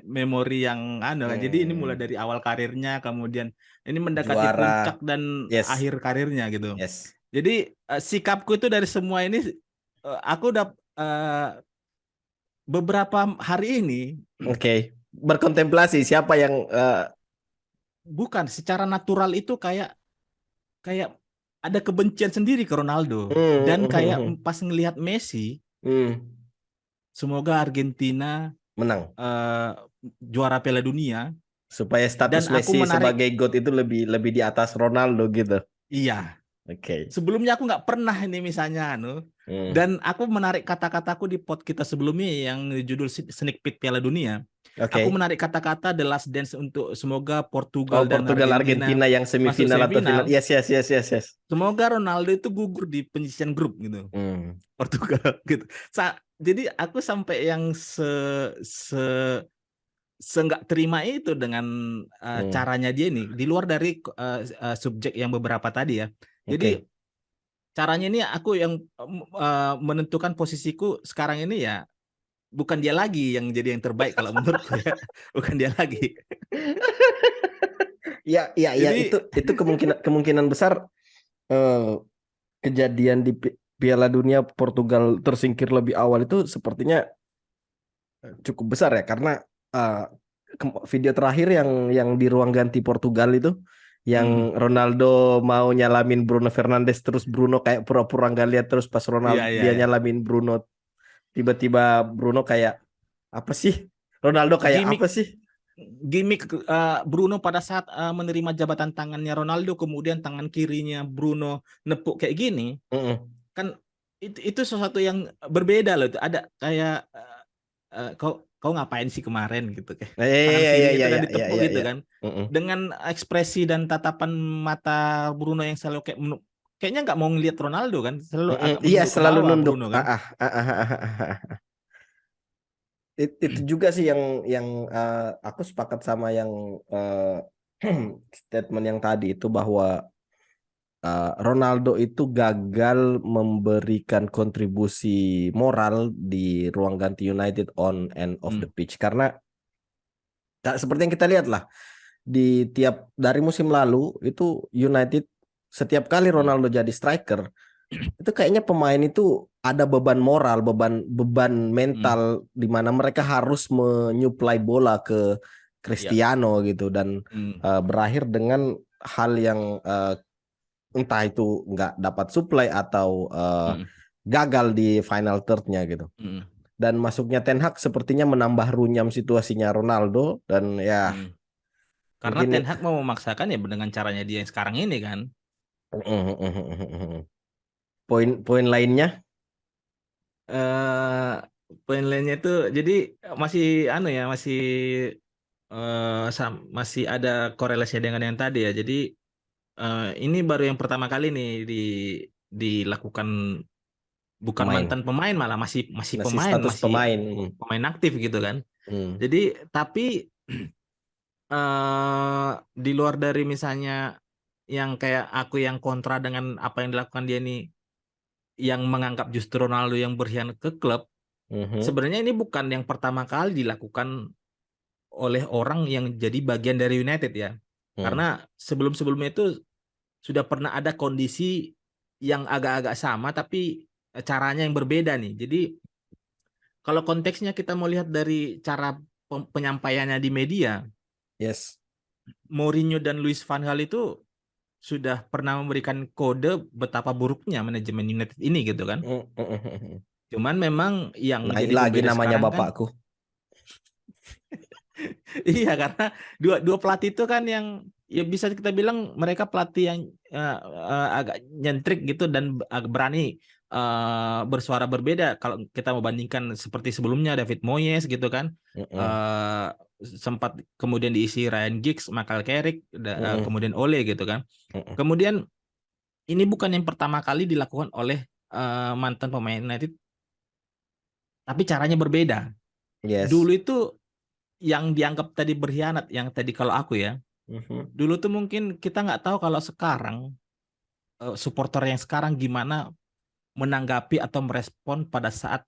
memori yang kan. Jadi ini mulai Hmm. dari awal karirnya, kemudian ini mendekati Juara. puncak dan Yes, akhir karirnya gitu. yes. Jadi sikapku itu dari semua ini aku udah beberapa hari ini Oke. Berkontemplasi siapa yang bukan secara natural itu kayak kayak ada kebencian sendiri ke Ronaldo dan kayak pas ngelihat Messi, semoga Argentina menang eh, juara Piala Dunia supaya status dan aku Messi menarik sebagai GOAT itu lebih lebih di atas Ronaldo gitu. iya. Oke. Sebelumnya aku nggak pernah ini misalnya Hmm. dan aku menarik kata-kataku di pod kita sebelumnya yang judul Sneak Peek Piala Dunia. Aku Oke. menarik kata-kata The Last Dance untuk semoga Oh, Portugal dan Portugal Argentina Argentina yang masuk semifinal atau final. semifinal. Yes, yes, yes, yes, yes. Semoga Ronaldo itu gugur di penyisian grup gitu. Hmm. Portugal gitu. Jadi aku sampai yang se nggak terima itu dengan Hmm. caranya dia nih di luar dari subjek yang beberapa tadi ya. Jadi Oke. caranya ini aku yang menentukan posisiku sekarang ini ya bukan dia lagi yang jadi yang terbaik kalau menurutku ya. Bukan dia lagi. Ya, ya, ya, Jadi itu kemungkinan kemungkinan besar eh, kejadian di Piala Dunia Portugal tersingkir lebih awal itu sepertinya cukup besar ya karena eh, video terakhir yang di ruang ganti Portugal itu mm, yang Ronaldo mau nyalamin Bruno Fernandes terus Bruno kayak pura-pura nggak lihat terus pas iya Ronaldo iya dia ya. nyalamin Bruno tiba-tiba Bruno kayak apa sih? Ronaldo kayak apa Gimik sih? gimik Bruno pada saat menerima jabatan tangannya Ronaldo kemudian tangan kirinya Bruno nepuk kayak gini Mm-mm. kan itu sesuatu yang berbeda loh itu ada kayak kau ngapain sih kemarin gitu kayak Ya, tangan ya, ya, kirinya ya, itu kan ya, ya, ditepuk ya, gitu ya. kan Mm-mm. dengan ekspresi dan tatapan mata Bruno yang selalu kayak kayaknya nggak mau ngelihat Ronaldo kan selalu Mm-mm. agak Iya, menunduk ke selalu bawah nunduk. Bruno Ah, kan. ah, ah, ah, ah, ah, ah. Itu juga sih yang aku sepakat sama yang statement yang tadi itu bahwa Ronaldo itu gagal memberikan kontribusi moral di ruang ganti United on and off the Hmm. pitch karena seperti yang kita lihat lah di tiap dari musim lalu itu United setiap kali Hmm. Ronaldo jadi striker itu kayaknya pemain itu ada beban moral, beban beban Hmm. mental di mana mereka harus menyuplai bola ke Ya. Cristiano gitu dan Hmm. berakhir dengan hal yang entah itu nggak dapat supply atau Hmm. gagal di final third-nya gitu. Hmm. Dan masuknya Ten Hag sepertinya menambah runyam situasinya Ronaldo dan ya Hmm. Karena mungkin Ten Hag mau memaksakan ya dengan caranya dia yang sekarang ini kan. poin-poin lainnya. eh Poin lainnya itu jadi masih anu ya masih masih ada korelasi dengan yang tadi ya. Jadi ini baru yang pertama kali nih dilakukan bukan Pemain mantan pemain malah masih masih masih pemain status masih pemain. pemain aktif gitu kan. Hmm. Jadi tapi di luar dari misalnya yang kayak aku yang kontra dengan apa yang dilakukan dia nih yang menganggap justru Ronaldo yang berkhianat ke klub Mhm. Sebenarnya ini bukan yang pertama kali dilakukan oleh orang yang jadi bagian dari United ya. Hmm. Karena sebelum-sebelumnya itu sudah pernah ada kondisi yang agak-agak sama tapi caranya yang berbeda nih. Jadi kalau konteksnya kita mau lihat dari cara penyampaiannya di media, Yes. Mourinho dan Luis van Gaal itu sudah pernah memberikan kode betapa buruknya manajemen United ini gitu kan. Cuman memang yang Naik jadi lagi pembeda namanya sekarang kan, bapakku. iya karena dua dua pelatih itu kan yang ya bisa kita bilang mereka pelatih yang agak nyentrik gitu dan agak berani bersuara berbeda kalau kita membandingkan seperti sebelumnya David Moyes gitu kan. Mm-mm. eh Sempat kemudian diisi Ryan Giggs, Michael Carrick, Mm-mm. kemudian Ole gitu kan. Mm-mm. Kemudian ini bukan yang pertama kali dilakukan oleh mantan pemain United, tapi caranya berbeda. Dulu Yes. itu yang dianggap tadi berkhianat, yang tadi kalau aku ya, Mhm. dulu tuh mungkin kita nggak tahu kalau sekarang supporter yang sekarang gimana menanggapi atau merespon pada saat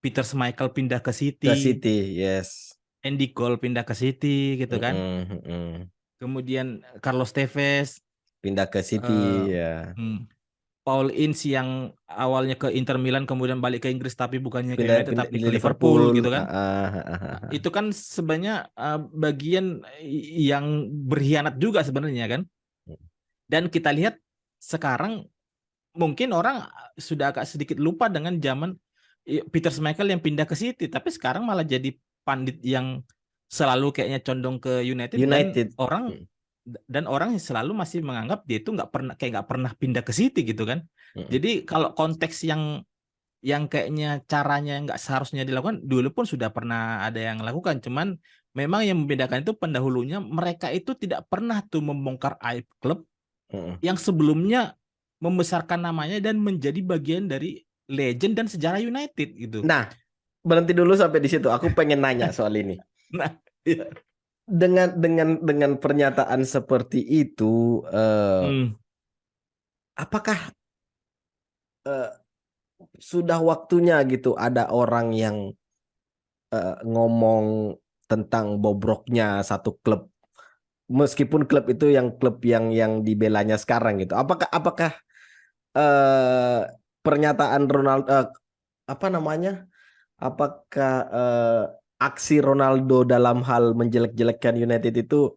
Peter Schmeichel pindah ke Ke City, City, yes. Andy Cole pindah ke City gitu kan, Mm-mm. Mm-mm. kemudian Carlos Tevez, Pindah ke City, eh, ya. hmm, Paul Ince yang awalnya ke Inter Milan kemudian balik ke Inggris tapi bukannya ke Pindah, United pindah tapi di ke Liverpool Liverpool. gitu kan. Ah, ah, ah, ah, ah. Itu kan sebenarnya bagian yang berkhianat juga sebenarnya kan. Dan kita lihat sekarang mungkin orang sudah agak sedikit lupa dengan zaman Peter Schmeichel yang pindah ke City, tapi sekarang malah jadi pandit yang selalu kayaknya condong ke United United. Mm. dan orang selalu masih menganggap dia itu nggak pernah pindah ke City gitu kan. Mm-mm. Jadi kalau konteks yang kayaknya caranya nggak seharusnya dilakukan dulu pun sudah pernah ada yang lakukan, cuman memang yang membedakan itu pendahulunya mereka itu tidak pernah tuh membongkar aib klub Mm-mm. yang sebelumnya membesarkan namanya dan menjadi bagian dari legend dan sejarah United gitu. Nah, berhenti dulu sampai di situ. Aku pengen nanya soal ini. Nah, ya. Dengan pernyataan seperti itu, Hmm, apakah eh, sudah waktunya gitu ada orang yang ngomong tentang bobroknya satu klub, meskipun klub itu yang klub yang dibelanya sekarang gitu. Apakah eh, pernyataan Ronaldo, apa namanya? Apakah aksi Ronaldo dalam hal menjelek-jelekkan United itu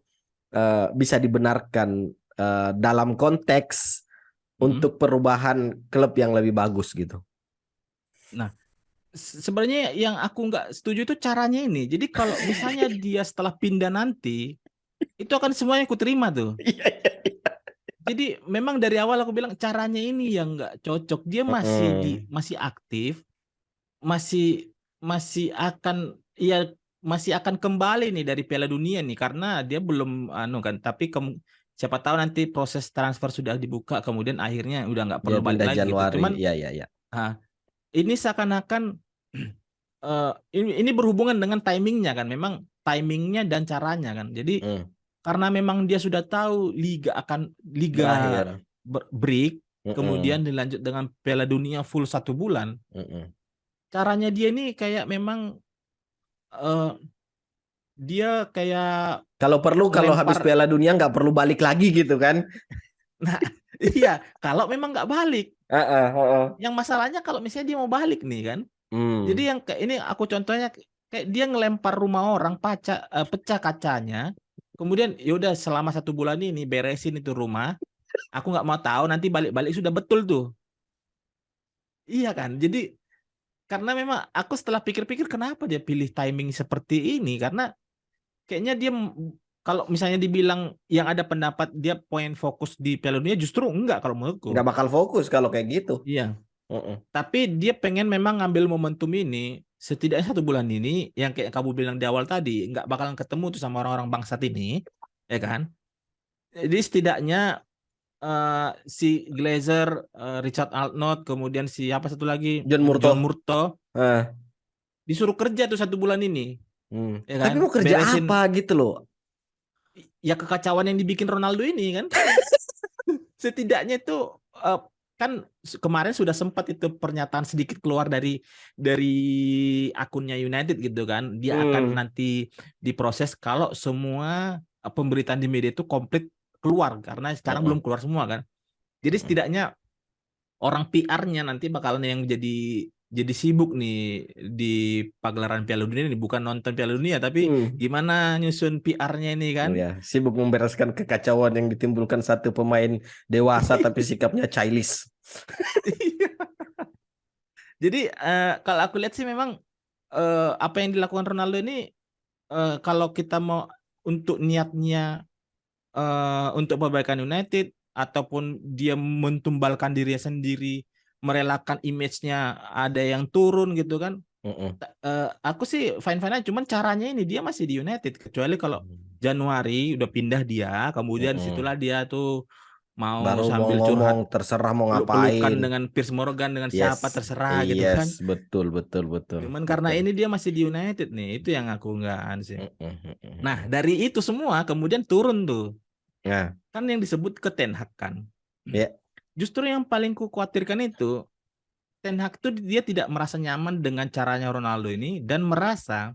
bisa dibenarkan dalam konteks hmm. untuk perubahan klub yang lebih bagus gitu? Nah, sebenarnya yang aku nggak setuju itu caranya ini. Jadi kalau misalnya dia setelah pindah nanti, itu akan semuanya aku terima tuh. Iya, iya, iya. Jadi memang dari awal aku bilang caranya ini yang nggak cocok. Dia Mm-mm. masih aktif, masih masih akan ya masih akan kembali nih dari Piala Dunia nih karena dia belum anu kan. Tapi siapa tahu nanti proses transfer sudah dibuka kemudian akhirnya udah nggak Dia perlu balik pindah lagi gitu. Januari, Cuman ya ya ya. ah, ini seakan-akan ini berhubungan dengan timingnya kan. Memang timingnya dan caranya kan. Jadi Mm. karena memang dia sudah tahu liga Berakhir. break, kemudian Mm-mm. dilanjut dengan Piala Dunia full 1 bulan. Mm-mm. Caranya dia ini kayak memang eh, dia kayak Kalau habis ngelempar. Piala Dunia nggak perlu balik lagi gitu kan? Nah, iya, kalau memang nggak balik. Ah, ah, ah. Yang masalahnya kalau misalnya dia mau balik nih kan. Jadi Hmm. yang kayak ini aku contohnya kayak dia ngelempar rumah orang, pecah kacanya. Kemudian yaudah selama 1 bulan ini beresin itu rumah. Aku nggak mau tahu nanti balik-balik sudah betul tuh. Iya kan? Jadi karena memang aku setelah pikir-pikir kenapa dia pilih timing seperti ini karena kayaknya dia kalau misalnya dibilang yang ada pendapat dia poin fokus di Piala Dunia justru enggak kalau menurutku. Nggak bakal fokus kalau kayak gitu. Iya, Mm-mm. tapi dia pengen memang ngambil momentum ini setidaknya 1 bulan ini yang kayak kamu bilang di awal tadi nggak bakalan ketemu tuh sama orang-orang bangsat ini, ya kan? Jadi setidaknya si Glazer, Richard Arnold, kemudian siapa satu lagi John John Murtoh. Murto Ah. disuruh kerja tuh 1 bulan ini, Hmm. ya Tapi kan? mau kerja Beresin apa gitu loh? ya kekacauan yang dibikin Ronaldo ini kan. Setidaknya itu kan kemarin sudah sempat itu pernyataan sedikit keluar dari akunnya United gitu kan. Dia akan nanti diproses kalau semua pemberitaan di media itu komplit keluar, karena sekarang belum keluar semua kan. Jadi setidaknya orang PR-nya nanti bakalan yang jadi sibuk nih di pagelaran Piala Dunia ini, bukan nonton Piala Dunia tapi gimana nyusun PR-nya ini kan. Ya, sibuk membereskan kekacauan yang ditimbulkan satu pemain dewasa tapi sikapnya childish. Jadi kalau aku lihat sih memang apa yang dilakukan Ronaldo ini, kalau kita mau untuk niatnya untuk perbaikan United ataupun dia mentumbalkan dirinya sendiri, merelakan image-nya ada yang turun gitu kan. Aku sih fine-fine aja, cuman caranya ini dia masih di United, kecuali kalau Januari udah pindah dia, kemudian disitulah dia tuh mau Baru mau sambil ngomong, curhat terserah mau peluk-pelukan ngapain. dengan Piers Morgan, dengan Yes, siapa terserah gitu yes, kan. betul, betul, betul, Cuman karena betul. ini dia masih di United nih, itu yang aku nggak sih. Nah, Mm-mm. dari itu semua kemudian turun tuh. Nah, Kan yang disebut ke Ten Hag kan. ya, Justru yang paling ku khawatirkan itu, Ten Hag tuh dia tidak merasa nyaman dengan caranya Ronaldo ini, dan merasa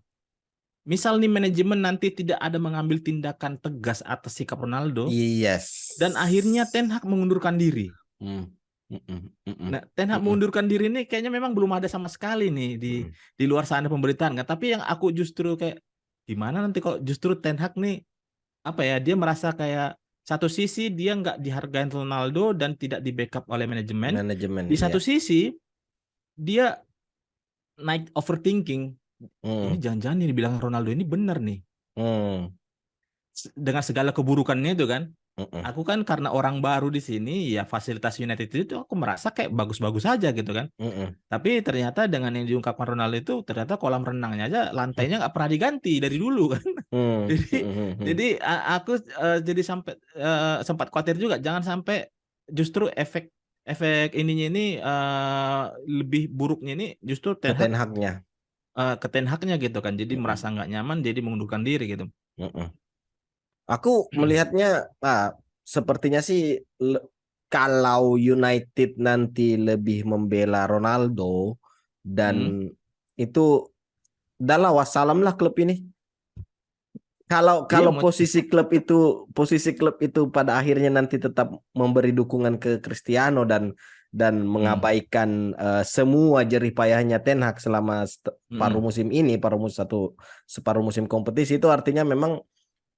misal nih manajemen nanti tidak ada mengambil tindakan tegas atas sikap Ronaldo, yes. dan akhirnya Ten Hag mengundurkan diri. Mm, mm-mm, mm-mm, Nah, Ten Hag mm-mm, mengundurkan diri ini kayaknya memang belum ada sama sekali nih mm-mm. di luar sana pemberitaan kan. Tapi yang aku justru kayak gimana nanti kalau justru Ten Hag nih, apa ya, dia merasa kayak satu sisi dia nggak dihargai Ronaldo dan tidak di backup oleh manajemen. Manajemen, Di ya. satu sisi dia naik overthinking. Ini Mm, jangan-jangan ini bilang Ronaldo ini benar nih. mm, Dengan segala keburukannya itu kan. mm-mm, Aku kan karena orang baru di sini, ya fasilitas United itu aku merasa kayak bagus-bagus aja gitu kan. mm-mm, Tapi ternyata dengan yang diungkapkan Ronaldo itu, ternyata kolam renangnya aja lantainya nggak pernah diganti dari dulu kan. mm, Jadi mm-mm, mm-mm. jadi aku jadi sampai sempat khawatir juga jangan sampai justru efek ininya ini, lebih buruknya ini justru Ke Ten Ten Hag, Hag-nya. ke Ten Hag-nya gitu kan. Jadi Mm-mm, merasa nggak nyaman, jadi mengundurkan diri gitu. mm-mm. Aku melihatnya, sepertinya sih kalau United nanti lebih membela Ronaldo Hmm. dan itu, udahlah wassalam lah klub ini. Kalau Iya kalau mau. posisi klub itu pada akhirnya nanti tetap memberi dukungan ke Cristiano dan Hmm. mengabaikan semua jerih payahnya Ten Hag selama paruh Hmm. musim ini, separuh musim kompetisi, itu artinya memang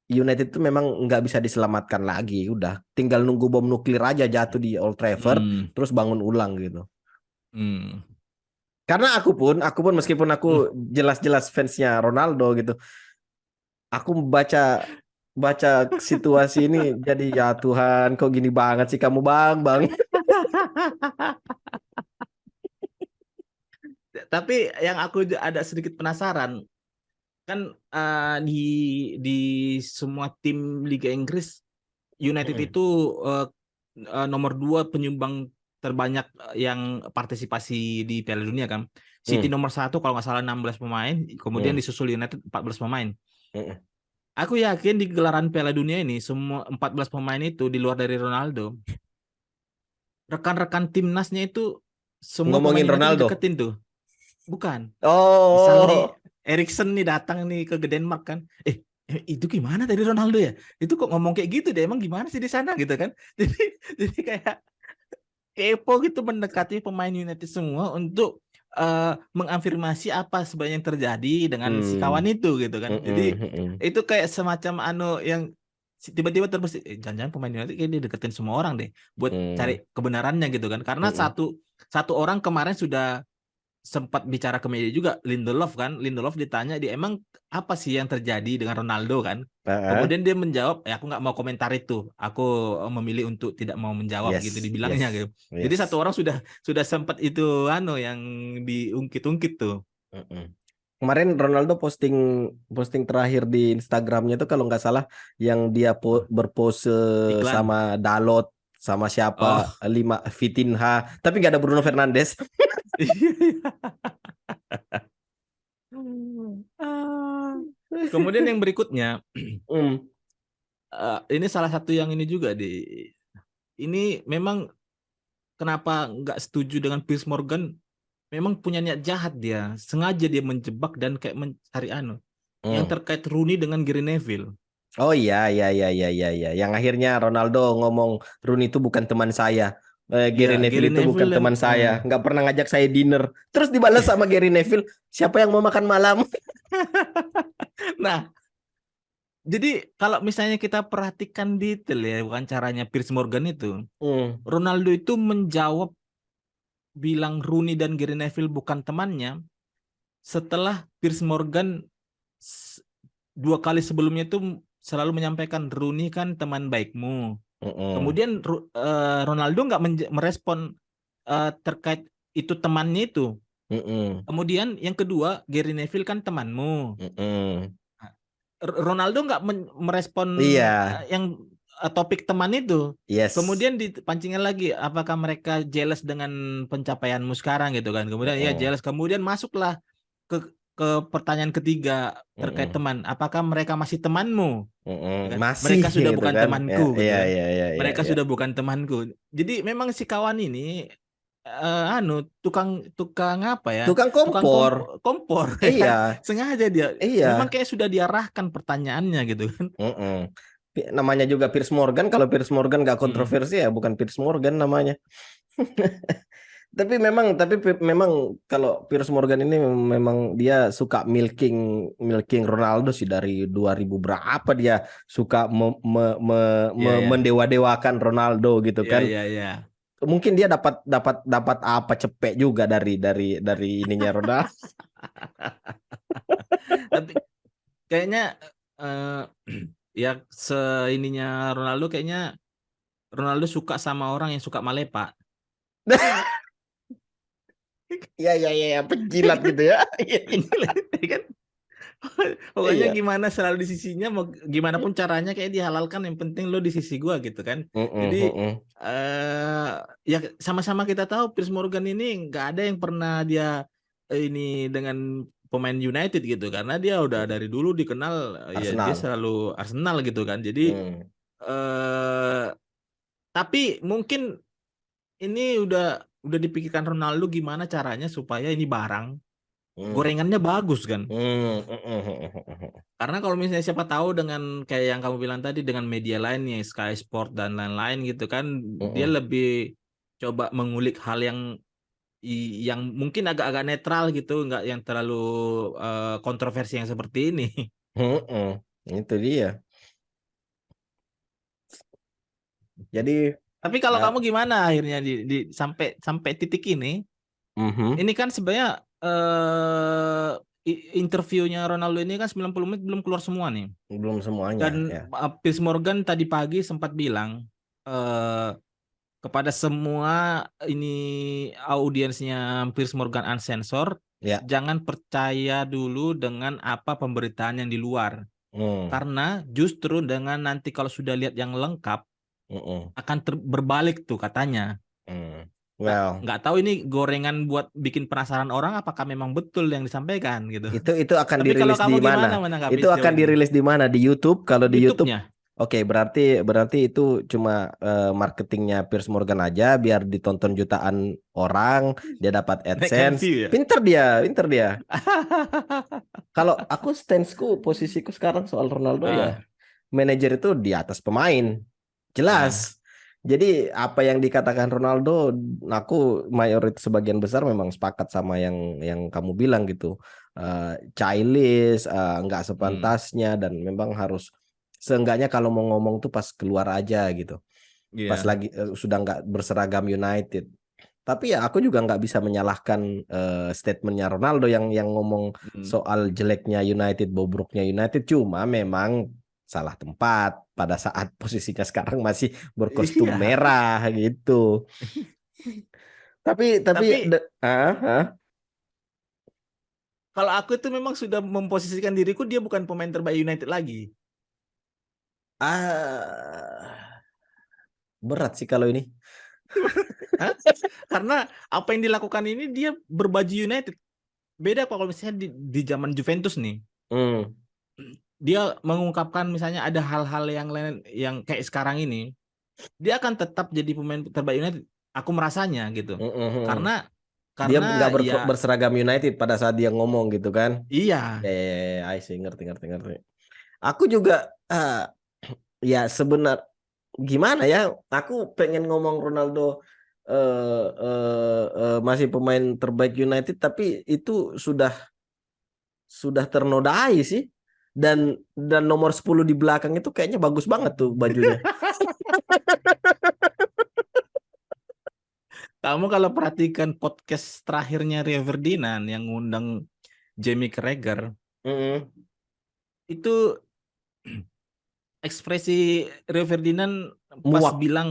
United itu memang nggak bisa diselamatkan lagi. Udah, tinggal nunggu bom nuklir aja jatuh di Old Trafford, Hmm. terus bangun ulang gitu. Hmm. Karena aku pun meskipun aku Hmm. jelas-jelas fansnya Ronaldo gitu, aku baca baca situasi ini jadi ya Tuhan, kok gini banget sih kamu bang, bang. Tapi yang aku ada sedikit penasaran kan, di semua tim Liga Inggris United Mm-mm. itu eh, nomor 2 penyumbang terbanyak yang partisipasi di Piala Dunia kan. City Mm, nomor 1 kalau nggak salah 16 pemain, kemudian mm, disusul United 14 pemain. mm, Aku yakin di gelaran Piala Dunia ini semua 14 pemain itu di luar dari Ronaldo, rekan-rekan timnasnya itu semua pemain Ngomongin United Ronaldo. dideketin tuh. Bukan. Misal nih Oh. Erikson nih datang nih ke Denmark kan. Itu gimana tadi Ronaldo ya? Itu kok ngomong kayak gitu deh. Emang gimana sih di sana gitu kan? Jadi jadi kayak kepo gitu mendekati pemain United semua untuk mengafirmasi apa sebenarnya yang terjadi dengan si kawan Hmm. itu gitu kan. Jadi Mm-mm, mm-mm, itu kayak semacam yang tiba-tiba terbesit, jangan-jangan pemain United kayak dia deketin semua orang deh buat cari mm, kebenarannya gitu kan. Karena mm-mm. satu satu orang kemarin sudah sempat bicara ke media juga, Lindelof kan. Lindelof ditanya dia emang apa sih yang terjadi dengan Ronaldo kan. Ah, Kemudian dia menjawab, aku nggak mau komentar itu. Aku memilih untuk tidak mau menjawab gitu yes, dibilangnya yes, gitu. Jadi satu yes. orang sudah sempat itu yang diungkit-ungkit tuh. Mm-mm. Kemarin Ronaldo posting posting terakhir di Instagramnya itu kalau nggak salah yang dia Oh, berpose iklan. sama Dalot, sama siapa, Oh. lima Vitinha, tapi nggak ada Bruno Fernandes. Ah. Kemudian yang berikutnya, Hmm. ini salah satu yang ini juga di ini memang kenapa nggak setuju dengan Piers Morgan? Memang punya niat jahat dia, sengaja dia menjebak dan kayak mencari yang Hmm. terkait Rooney dengan Gary Neville. Oh iya, iya, iya, iya, iya, iya. Yang akhirnya Ronaldo ngomong Rooney itu bukan teman saya. Ya, Gary Neville Gary itu bukan Neville teman saya. Nggak pernah ngajak saya dinner. Terus dibalas sama Gary Neville, siapa yang mau makan malam? Nah, jadi kalau misalnya kita perhatikan detail ya wawancaranya Piers Morgan itu, Hmm, Ronaldo itu menjawab bilang Rooney dan Gary Neville bukan temannya setelah Piers Morgan s- 2 kali sebelumnya itu selalu menyampaikan Rooney kan teman baikmu. mm-mm, Kemudian Ronaldo nggak merespon terkait itu temannya itu. mm-mm, Kemudian yang kedua, Gary Neville kan temanmu. mm-mm. Ronaldo nggak merespon Iya, yang topik teman itu. yes. Kemudian dipancingin lagi, apakah mereka jealous dengan pencapaianmu sekarang gitu kan? Kemudian ya Mm-mm, jealous. Kemudian masuklah ke pertanyaan ketiga terkait mm-mm, teman. Apakah mereka masih temanmu? mm-mm. Ya kan? Masih Mereka sudah gitu bukan kan? Ya, temanku gitu iya, kan. iya, iya, iya, Mereka iya. sudah bukan temanku. Jadi memang si kawan ini tukang tukang apa ya? Tukang Tukang kompor. kompor ya kan? Iya, Sengaja dia. Memang iya. kayak sudah diarahkan pertanyaannya gitu kan. Mm-mm. Namanya juga Piers Morgan. Kalau Piers Morgan nggak Hmm. kontroversi ya bukan Piers Morgan namanya. Tapi memang kalau Piers Morgan ini memang dia suka milking milking Ronaldo sih dari 2000 berapa dia suka Iya ya. mendewa-dewakan Ronaldo gitu Iya kan. iya iya. Mungkin dia dapat dapat dapat apa cepet juga dari ininya Ronaldo. Tapi kayaknya eh, ya seininya Ronaldo kayaknya Ronaldo suka sama orang yang suka malepa. Iya, iya, iya, iya, penjilat gitu ya. Iya, Penjilat, ya kan? Pokoknya iya. gimana selalu di sisinya, mau gimana pun caranya kayak dihalalkan, yang penting lo di sisi gua gitu kan. Mm-mm, Jadi mm-mm. eh ya sama-sama kita tahu Piers Morgan ini nggak ada yang pernah dia ini dengan pemain United gitu, karena dia udah dari dulu dikenal ya dia Arsenal. selalu Arsenal gitu kan. Jadi Hmm. eh tapi mungkin ini udah dipikirkan Ronaldo gimana caranya supaya ini barang Hmm. gorengannya bagus kan. Hmm. Mm-mm. Karena kalau misalnya siapa tahu dengan kayak yang kamu bilang tadi dengan media lain ya Sky Sport dan lain-lain gitu kan, dia Mm-mm. lebih coba mengulik hal yang yang mungkin agak-agak netral gitu, nggak yang terlalu kontroversi yang seperti ini. Mm-mm. Itu dia. Jadi Tapi kalau ya, kamu gimana akhirnya sampai sampai titik ini? mhm, Ini kan sebenarnya interviewnya Ronaldo ini kan 90 menit belum keluar semua nih. belum semuanya Dan ya. Piers Morgan tadi pagi sempat bilang eh, kepada semua ini audiensnya Piers Morgan Uncensored, Ya. jangan percaya dulu dengan apa pemberitaan yang di luar. Hmm. Karena justru dengan nanti kalau sudah lihat yang lengkap Mm-mm. akan berbalik tuh katanya. Hmm. Nah, Well, nggak tahu ini gorengan buat bikin penasaran orang apakah memang betul yang disampaikan gitu. itu akan Tapi kalau dirilis di kamu mana? gimana menanggapi Itu sejauh akan ini? dirilis di mana? Di YouTube. Kalau di YouTube, YouTube-nya, oke, berarti itu cuma marketingnya Piers Morgan aja biar ditonton jutaan orang, dia dapat naikkan AdSense. view ya. Pinter dia, pinter dia. Kalau aku stansku, posisiku sekarang soal Ronaldo ya, Ah, manajer itu di atas pemain. Jelas. ah, Jadi apa yang dikatakan Ronaldo, aku mayoritas sebagian besar memang sepakat sama yang kamu bilang gitu. Childish, nggak hmm, sepantasnya dan memang harus seenggaknya kalau mau ngomong tuh pas keluar aja gitu. Pas iya. lagi sudah nggak berseragam United. Tapi ya aku juga nggak bisa menyalahkan statementnya Ronaldo yang ngomong Hmm. soal jeleknya United, bobroknya United. Cuma memang salah tempat pada saat posisinya sekarang masih berkostum Iya. merah gitu. Tapi Tapi ah. kalau aku itu memang sudah memposisikan diriku dia bukan pemain terbaik United lagi. Ah, berat sih kalau ini. Hah? Karena apa yang dilakukan ini dia berbaju United. Beda kalau misalnya di zaman Juventus nih. Hmm, Dia mengungkapkan misalnya ada hal-hal yang lain yang kayak sekarang ini. Dia akan tetap jadi pemain terbaik United. Aku merasanya gitu. Mm-mm. Karena Dia nggak ya berseragam United pada saat dia ngomong gitu kan. iya. I see, ngerti, ngerti, ngerti. Aku juga ya sebenar gimana ya? Aku pengen ngomong Ronaldo masih pemain terbaik United, tapi itu sudah ternodai sih. Dan nomor 10 di belakang itu kayaknya bagus banget tuh bajunya. Kamu kalau perhatikan podcast terakhirnya Rio Ferdinand yang ngundang Jamie Carragher, Mm-mm. itu ekspresi Rio Ferdinand pas Muak. bilang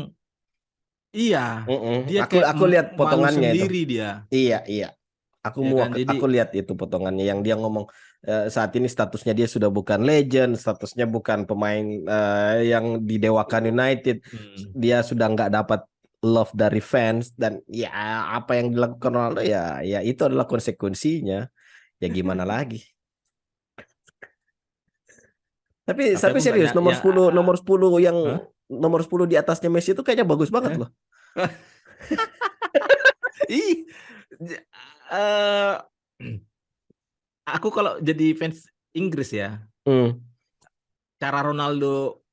iya, Mm-mm. dia Aku kayak aku lihat malu potongannya itu. sendiri dia, Iya, iya. Aku ya muak. kan? Jadi Aku lihat itu potongannya yang dia ngomong saat ini statusnya dia sudah bukan legend, statusnya bukan pemain yang didewakan United. hmm, Dia sudah nggak dapat love dari fans dan ya apa yang dilakukan Ronaldo ya ya itu adalah konsekuensinya. Ya gimana lagi? tapi Tapi aku nggak serius yang nomor 10 yang hah? nomor 10 di atasnya Messi itu kayaknya bagus banget Eh? loh. Ih, eh, aku kalau jadi fans Inggris ya, Hmm. cara Ronaldo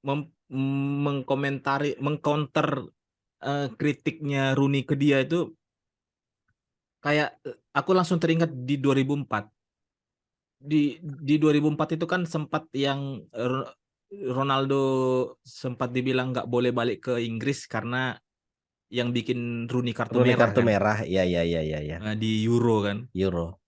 mengkomentari, mengcounter kritiknya Rooney ke dia itu kayak aku langsung teringat di 2004. Di 2004 itu kan sempat yang Ronaldo sempat dibilang nggak boleh balik ke Inggris karena yang bikin Rooney kartu Rooney merah kartu kan, merah. Ya, ya, ya, ya, ya. di Euro kan. Euro.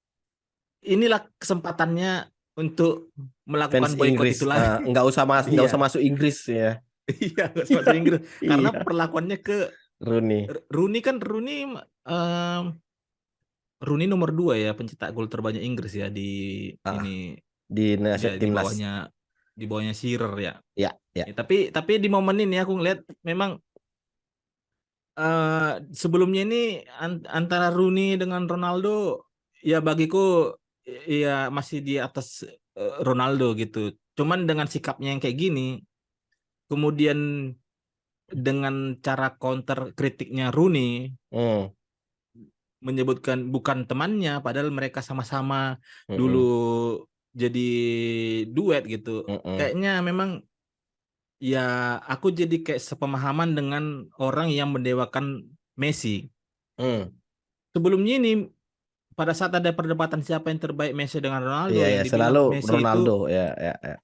Inilah kesempatannya untuk Fans melakukan boykot Inggris itu lagi. nggak Iya, usah masuk Inggris ya. iya nggak sempat Inggris karena Iya, perlakuannya ke Rooney Rooney kan em, Rooney nomor 2 ya pencetak gol terbanyak Inggris ya di ah, ini di ya nasional timnas. di bawahnya Shearer ya. Ya, ya. Ya, tapi di momen ini aku ngeliat memang sebelumnya ini antara Rooney dengan Ronaldo ya bagiku ya masih di atas Ronaldo gitu. Cuman dengan sikapnya yang kayak gini, kemudian dengan cara counter kritiknya Rooney Hmm, menyebutkan bukan temannya padahal mereka sama-sama dulu mm-mm, jadi duet gitu. mm-mm, Kayaknya memang ya aku jadi kayak sepemahaman dengan orang yang mendewakan Messi. mm. Sebelumnya ini pada saat ada perdebatan siapa yang terbaik Messi dengan Iya, Ronaldo ya, yang selalu dibilang Messi Ronaldo itu ya, ya, ya.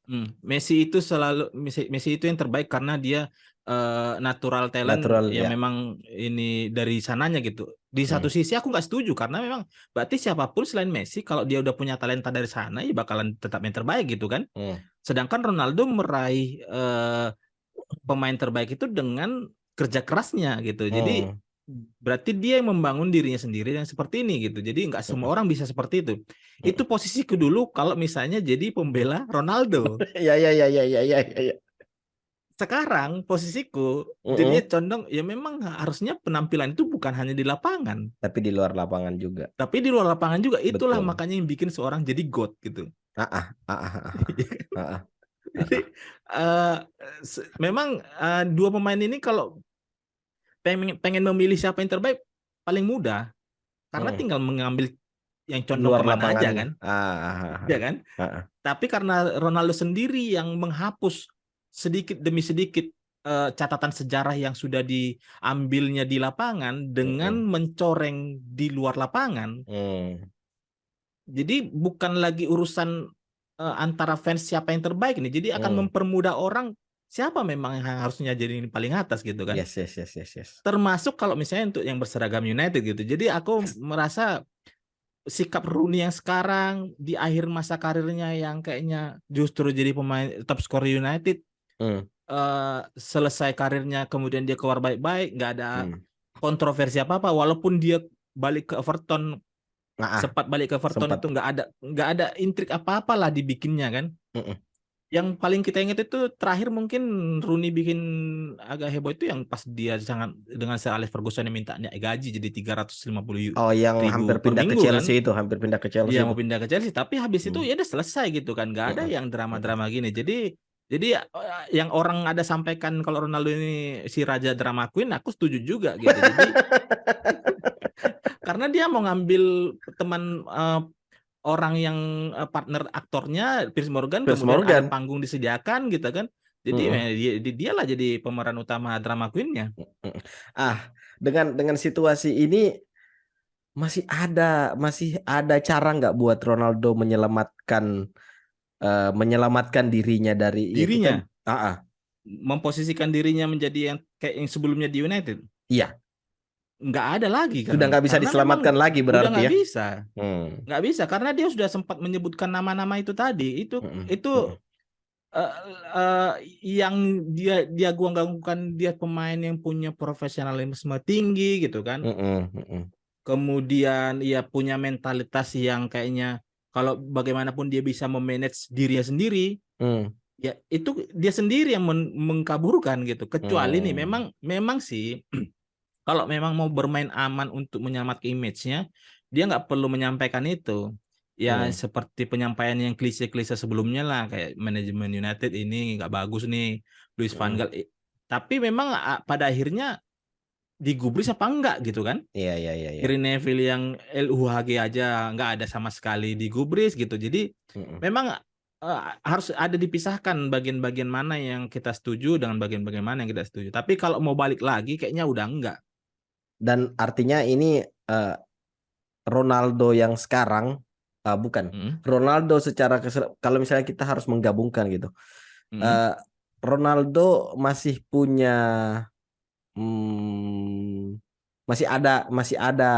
Messi itu selalu Messi itu yang terbaik karena dia natural talent Natural yang ya. memang ini dari sananya gitu. Di satu Hmm, sisi aku nggak setuju karena memang berarti siapapun selain Messi kalau dia udah punya talenta dari sana ya bakalan tetap yang terbaik gitu kan. hmm, Sedangkan Ronaldo meraih pemain terbaik itu dengan kerja kerasnya gitu. Jadi hmm, berarti dia yang membangun dirinya sendiri yang seperti ini gitu. Jadi nggak semua mm-mm, orang bisa seperti itu. Itu mm-mm. posisiku dulu kalau misalnya jadi pembela Ronaldo. Ya, ya, ya, ya, ya, ya, ya, ya. Sekarang posisiku jadinya Mm-mm. condong ya memang harusnya penampilan itu bukan hanya di lapangan, Tapi di luar lapangan juga. tapi di luar lapangan juga. Itulah Betul. makanya yang bikin seorang jadi GOAT gitu. Ah, ah, ah, ah, ah, ah, ah, Jadi ah. eh, memang dua pemain ini kalau pengen memilih siapa yang terbaik paling mudah karena Hmm. tinggal mengambil yang condong Luar kemana aja lapangannya. kan, Ah, ah, ah, ya kan? ah, ah. Tapi karena Ronaldo sendiri yang menghapus sedikit demi sedikit catatan sejarah yang sudah diambilnya di lapangan dengan Mm-mm. mencoreng di luar lapangan. Hmm. Jadi bukan lagi urusan antara fans siapa yang terbaik nih. Jadi akan Hmm. mempermudah orang siapa memang yang harusnya jadi paling atas gitu kan. Yes, yes, yes, yes, yes. Termasuk kalau misalnya untuk yang berseragam United gitu. Jadi aku merasa sikap Rooney yang sekarang di akhir masa karirnya yang kayaknya justru jadi pemain top skor United, Hmm. selesai karirnya kemudian dia keluar baik-baik, nggak ada Hmm. kontroversi apa-apa walaupun dia balik ke Everton, Ah, ah. sempat balik ke Everton Sempat. itu nggak ada intrik apa-apa lah dibikinnya kan. Mm-mm. Yang paling kita ingat itu terakhir mungkin Rooney bikin agak heboh itu yang pas dia sangat dengan Sir Alex Ferguson yang mintanya gaji jadi 350 Oh, yang hampir ribu per pindah ke minggu kan. Chelsea itu, hampir pindah ke Iya Chelsea mau itu. pindah ke Chelsea, tapi habis itu Hmm. ya udah selesai gitu kan, nggak ada Mm-mm. yang Mm-mm. drama-drama gini. Jadi Jadi yang orang ada sampaikan kalau Ronaldo ini si raja drama queen, aku setuju juga gitu. Jadi karena dia mau ngambil teman orang yang partner aktornya Piers Morgan, Piers kemudian ada Morgan. panggung disediakan gitu kan. Jadi Mm-mm. dialah jadi pemeran utama drama queen-nya. Mm-mm. Dengan situasi ini masih ada cara nggak buat Ronaldo menyelamatkan dirinya dari ya kita Dirinya ah, ah, memposisikan dirinya menjadi yang kayak yang sebelumnya di United. iya Nggak ada lagi sudah nggak bisa karena memang diselamatkan lagi udah berarti nggak ya. bisa. Hmm. Nggak bisa karena dia sudah sempat menyebutkan nama-nama itu tadi. Mm-mm. Itu Mm-mm. eh, eh, yang dia gua ganggukan, dia pemain yang punya profesionalisme tinggi gitu kan. Mm-mm. Mm-mm. Kemudian ia punya mentalitas yang kayaknya kalau bagaimanapun dia bisa memanage dirinya sendiri, Mm. ya itu dia sendiri yang mengkaburkan gitu. Kecuali nih Mm. memang memang sih kalau memang mau bermain aman untuk menyelamatkan image-nya, dia nggak perlu menyampaikan itu. Ya Mm. seperti penyampaian yang klise-klise sebelumnya lah, kayak manajemen United ini nggak bagus nih, Luis Van Mm. Gaal. Tapi memang pada akhirnya digubris apa enggak gitu kan? Iya iya iya iya. Gary Neville yang LUHG aja nggak ada sama sekali digubris gitu. Jadi Mm-mm. memang harus ada dipisahkan bagian-bagian mana yang kita setuju dengan bagian-bagian mana yang kita setuju. Tapi kalau mau balik lagi kayaknya udah enggak. Dan artinya ini eh, Ronaldo yang sekarang bukan Hmm. Ronaldo kalau misalnya kita harus menggabungkan gitu. Hmm. eh, Ronaldo masih punya hmm, masih ada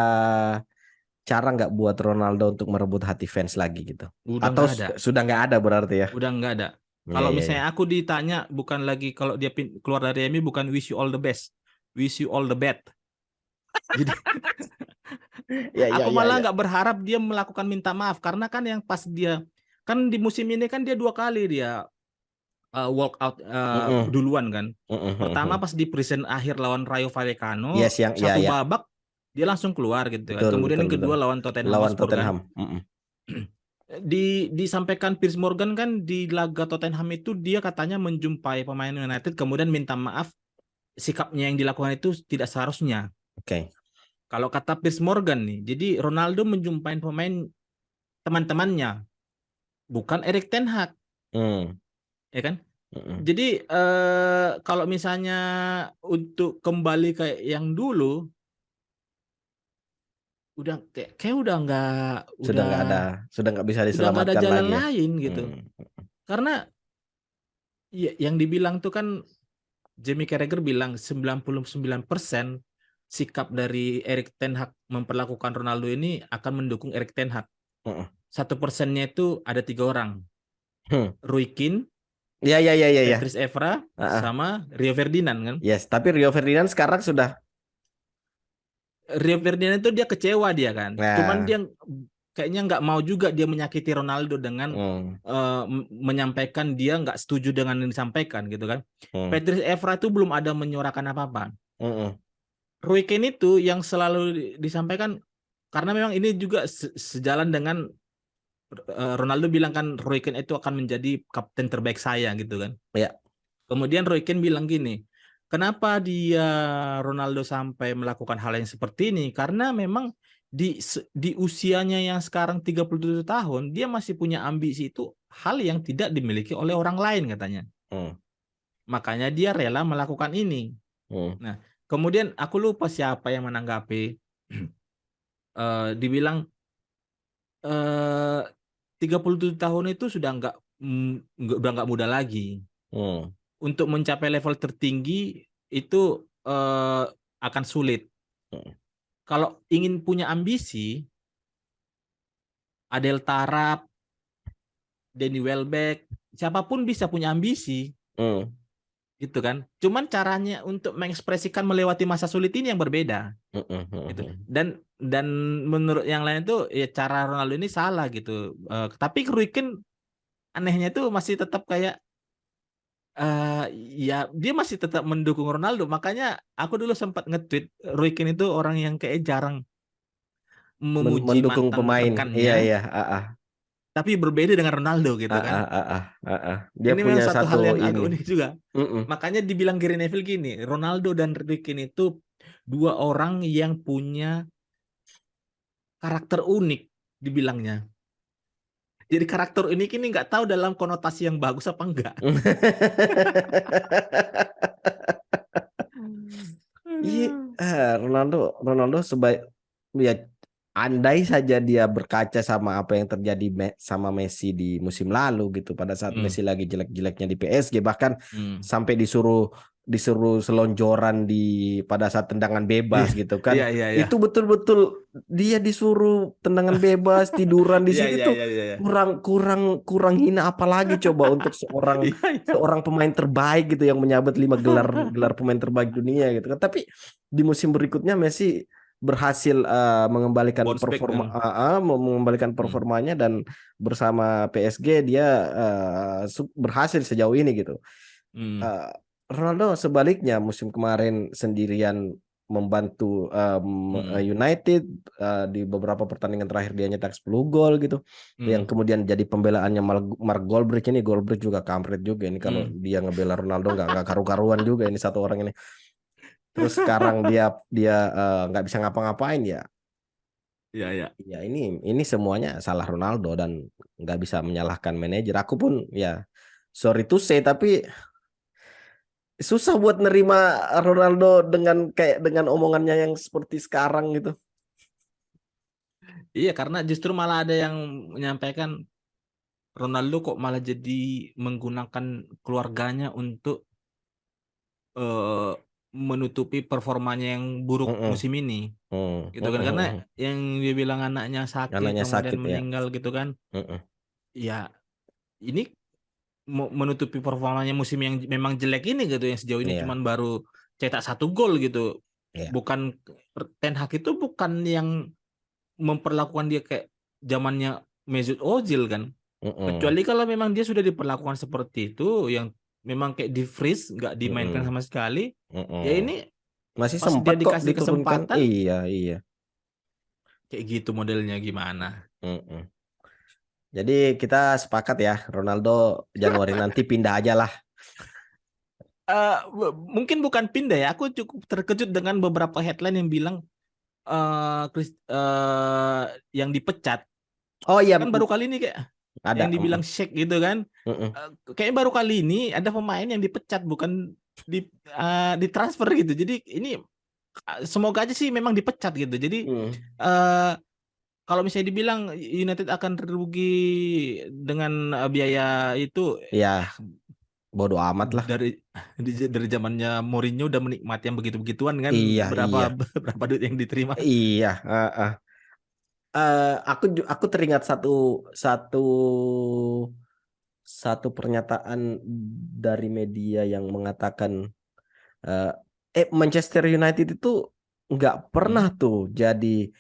cara nggak buat Ronaldo untuk merebut hati fans lagi gitu. Udah Atau nggak ada. sudah nggak ada berarti ya. Udah nggak ada. Iya Kalau iya iya. misalnya aku ditanya, bukan lagi kalau dia keluar dari MU, bukan wish you all the best, wish you all the bad. Jadi Iya iya aku iya malah iya. nggak berharap dia melakukan minta maaf, karena kan yang pas dia kan di musim ini kan dia 2 kali dia walk out Mm-mm. duluan kan. Mm-mm, Pertama mm-mm. pas di present akhir lawan Rayo Iya Vallecano, siang iya satu iya. babak dia langsung keluar gitu kan. Betul Kemudian betul yang betul. kedua lawan Tottenham Lawan Hotspur kan. Tottenham. Mm-mm. Disampaikan Piers Morgan kan di laga Tottenham itu dia katanya menjumpai pemain United kemudian minta maaf, sikapnya yang dilakukan itu tidak seharusnya. Oke. Kalau kata Piers Morgan nih, jadi Ronaldo menjumpai pemain teman-temannya, bukan Erik ten Hag, Mm. ya kan? Mm-mm. Jadi kalau misalnya untuk kembali kayak yang dulu, kayak Sudah nggak bisa udah nggak ada diselamatkan jalan lagi ya. lain gitu. Hmm. Karena ya, yang dibilang tuh kan Jamie Carragher bilang 99% sikap dari Erik ten Hag memperlakukan Ronaldo ini akan mendukung Erik ten Hag. Mm-mm. 1%-nya itu ada 3 orang. Hmm. Roy Keane, Iya iya iya iya iya. Patrice Evra, Ah, ah. sama Rio Ferdinand kan. Yes, tapi Rio Ferdinand sekarang sudah Rio Ferdinand itu dia kecewa dia kan. Cuman nah. dia kayaknya nggak mau juga dia menyakiti Ronaldo dengan Hmm. menyampaikan dia nggak setuju dengan yang disampaikan gitu kan. Hmm. Patrice Evra itu belum ada menyuarakan apa-apa. Mm-mm. Roy Keane itu yang selalu disampaikan, karena memang ini juga sejalan dengan Ronaldo bilang kan Roy Keane itu akan menjadi kapten terbaik saya gitu kan. Ya. Kemudian Roy Keane bilang gini, kenapa dia Ronaldo sampai melakukan hal yang seperti ini? Karena memang di usianya yang sekarang 37 tahun, dia masih punya ambisi, itu hal yang tidak dimiliki oleh orang lain katanya. Hmm. Makanya dia rela melakukan ini. Hmm. Nah, kemudian aku lupa siapa yang menanggapi, dibilang eh 37 tahun itu sudah udah nggak muda lagi. Hmm. Untuk mencapai level tertinggi itu akan sulit. Hmm. Kalau ingin punya ambisi, Adel Tarap, Danny Welbeck, siapapun bisa punya ambisi, Hmm. gitu kan. Cuman caranya untuk mengekspresikan melewati masa sulit ini yang berbeda, Mm-mm. gitu. Mm-mm. Dan menurut yang lain itu ya cara Ronaldo ini salah gitu. Tapi Roy Keane anehnya itu masih tetap kayak eh ya dia masih tetap mendukung Ronaldo. Makanya aku dulu sempat nge-tweet Roy Keane itu orang yang kayak jarang memuji Mendukung mantan pemain. Iya rekannya, iya. Ah, ah. tapi berbeda dengan Ronaldo gitu Ah, kan. ah, ah, ah, ah, ah. Dia Ini memang punya satu hal satu yang agak ini. unik juga. Mm-mm. Makanya dibilang Gary Neville gini, Ronaldo dan Harry Kane itu dua orang yang punya karakter unik dibilangnya. Jadi karakter unik ini nggak tahu dalam konotasi yang bagus apa enggak. Iya, Aduh. Ronaldo, Ronaldo sebaik ya, andai saja dia berkaca sama apa yang terjadi sama Messi di musim lalu gitu, pada saat Hmm, Messi lagi jelek-jeleknya di PSG, bahkan hmm. sampai disuruh disuruh selonjoran di pada saat tendangan bebas Iya, gitu kan. iya, iya, iya. Itu betul-betul dia disuruh tendangan bebas, tiduran di Iya, situ iya, tuh iya, iya. kurang kurang kurang hina apa lagi coba untuk seorang Iya, iya. seorang pemain terbaik gitu yang menyabet 5 gelar gelar pemain terbaik dunia gitu kan. Tapi di musim berikutnya Messi berhasil mengembalikan Bounce back performa kan. mengembalikan Hmm, performanya, dan bersama PSG dia berhasil sejauh ini gitu. hmm, Eh, Ronaldo sebaliknya musim kemarin sendirian membantu hmm, United, di beberapa pertandingan terakhir dia nyetak 10 gol gitu. Yang hmm, kemudian jadi pembelaannya Mark Goldbridge, ini Goldbridge juga kampret juga ini kalau hmm. dia ngebela Ronaldo, nggak karu-karuan juga ini satu orang ini. Terus sekarang dia dia nggak bisa ngapa-ngapain ya. Iya, iya. Ya ini semuanya salah Ronaldo, dan nggak bisa menyalahkan manajer. Aku pun ya sorry to say, tapi susah buat nerima Ronaldo dengan kayak dengan omongannya yang seperti sekarang gitu. Iya, karena justru malah ada yang menyampaikan Ronaldo kok malah jadi menggunakan keluarganya untuk eh, menutupi performanya yang buruk Mm-mm. musim ini Mm. gitu kan, karena Mm-mm. yang dia bilang anaknya sakit Anaknya kemudian sakit ya. meninggal gitu kan, Mm-mm. ya ini menutupi performanya musim yang memang jelek ini gitu, yang sejauh ini Iya, cuman baru cetak 1 gol gitu. iya. Bukan, Ten Hag itu bukan yang memperlakukan dia kayak zamannya Mesut Ozil kan. Mm-mm. Kecuali kalau memang dia sudah diperlakukan seperti itu, yang memang kayak di freeze, nggak dimainkan Mm-mm. sama sekali. Ya Mm-mm. ini Masih pas dia sempat kok dikasih diturunkan. kesempatan, Iya, iya. kayak gitu modelnya gimana? Mm-mm. Jadi kita sepakat ya, Ronaldo Januari nanti pindah aja lah. Mungkin bukan pindah ya. Aku cukup terkejut dengan beberapa headline yang bilang yang dipecat. Oh iya, Kan baru kali ini kayak ada. yang dibilang shake gitu kan. Mm-mm. Kayaknya baru kali ini ada pemain yang dipecat, bukan ditransfer gitu. Jadi ini semoga aja sih memang dipecat gitu. Jadi Mm. eh, kalau misalnya dibilang United akan rugi dengan biaya itu, Ya, bodo amat lah. dari dari zamannya Mourinho udah menikmati yang begitu-begituan kan, Iya, berapa iya. berapa duit yang diterima. Iya, aku teringat satu satu satu pernyataan dari media yang mengatakan eh, Manchester United itu nggak pernah Hmm? tuh jadi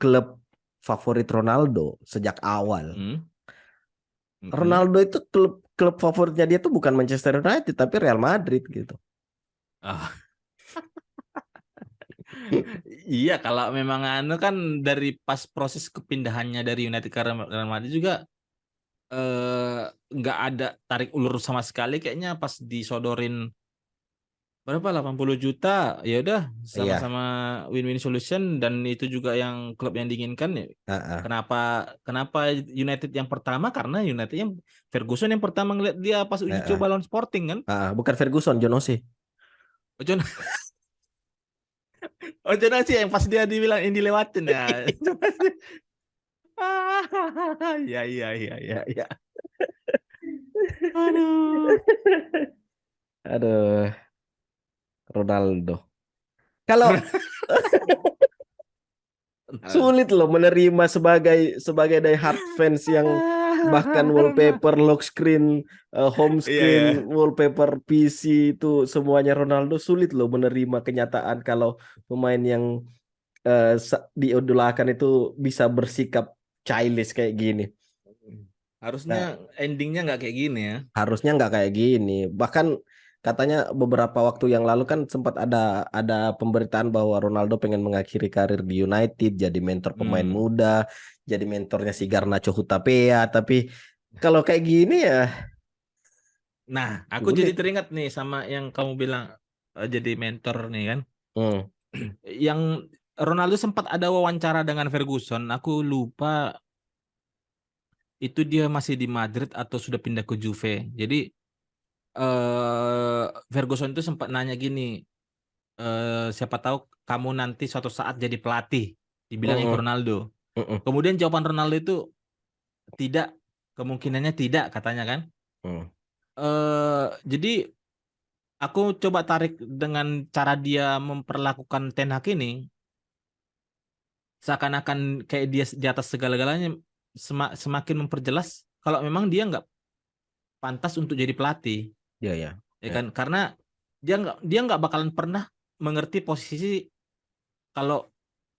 klub favorit Ronaldo sejak awal. Hmm? Hmm? Ronaldo itu klub klub favoritnya dia tuh bukan Manchester United tapi Real Madrid gitu. Ah, iya, kalau memang anu kan dari pas proses kepindahannya dari United ke Real Madrid juga eh, nggak ada tarik ulur sama sekali kayaknya, pas disodorin berapa 80 juta, ya udah Iya, sama-sama win-win solution, dan itu juga yang klub yang diinginkan ya. heeh, Kenapa kenapa United yang pertama? Karena United yang Ferguson yang pertama ngeliat dia pas uji heeh. coba lawan Sporting kan. Bukan Ferguson, John Oce. Ojo Ojo sih yang pas dia dibilang ini dilewatin ya. Iya, iya, iya, iya, iya. Aduh. Aduh, Ronaldo. Kalau sulit loh menerima sebagai sebagai diehard fans yang bahkan wallpaper, lock screen, home Iya, screen, iya. wallpaper PC itu semuanya Ronaldo. Sulit loh menerima kenyataan kalau pemain yang diidolakan itu bisa bersikap childish kayak gini. Harusnya Nah, endingnya nggak kayak gini ya. harusnya nggak kayak gini. Bahkan Katanya beberapa waktu yang lalu kan sempat ada pemberitaan bahwa Ronaldo pengen mengakhiri karir di United, jadi mentor pemain Hmm. muda, jadi mentornya si Garnacho Hutapea. Tapi kalau kayak gini ya Nah, aku jadi sulit. teringat nih sama yang kamu bilang jadi mentor nih kan. Hmm. Yang Ronaldo sempat ada wawancara dengan Ferguson. Aku lupa itu dia masih di Madrid atau sudah pindah ke Juve. Jadi Ferguson itu sempat nanya gini, siapa tahu kamu nanti suatu saat jadi pelatih, dibilangnya ke Mm-mm. Ronaldo. Mm-mm. Kemudian jawaban Ronaldo itu tidak, kemungkinannya tidak katanya kan. Mm. Jadi aku coba tarik dengan cara dia memperlakukan Ten Hag ini, seakan-akan kayak dia di atas segala-galanya, semakin memperjelas kalau memang dia nggak pantas untuk jadi pelatih, Ya, ya, ya ya, kan? Karena dia nggak bakalan pernah mengerti posisi kalau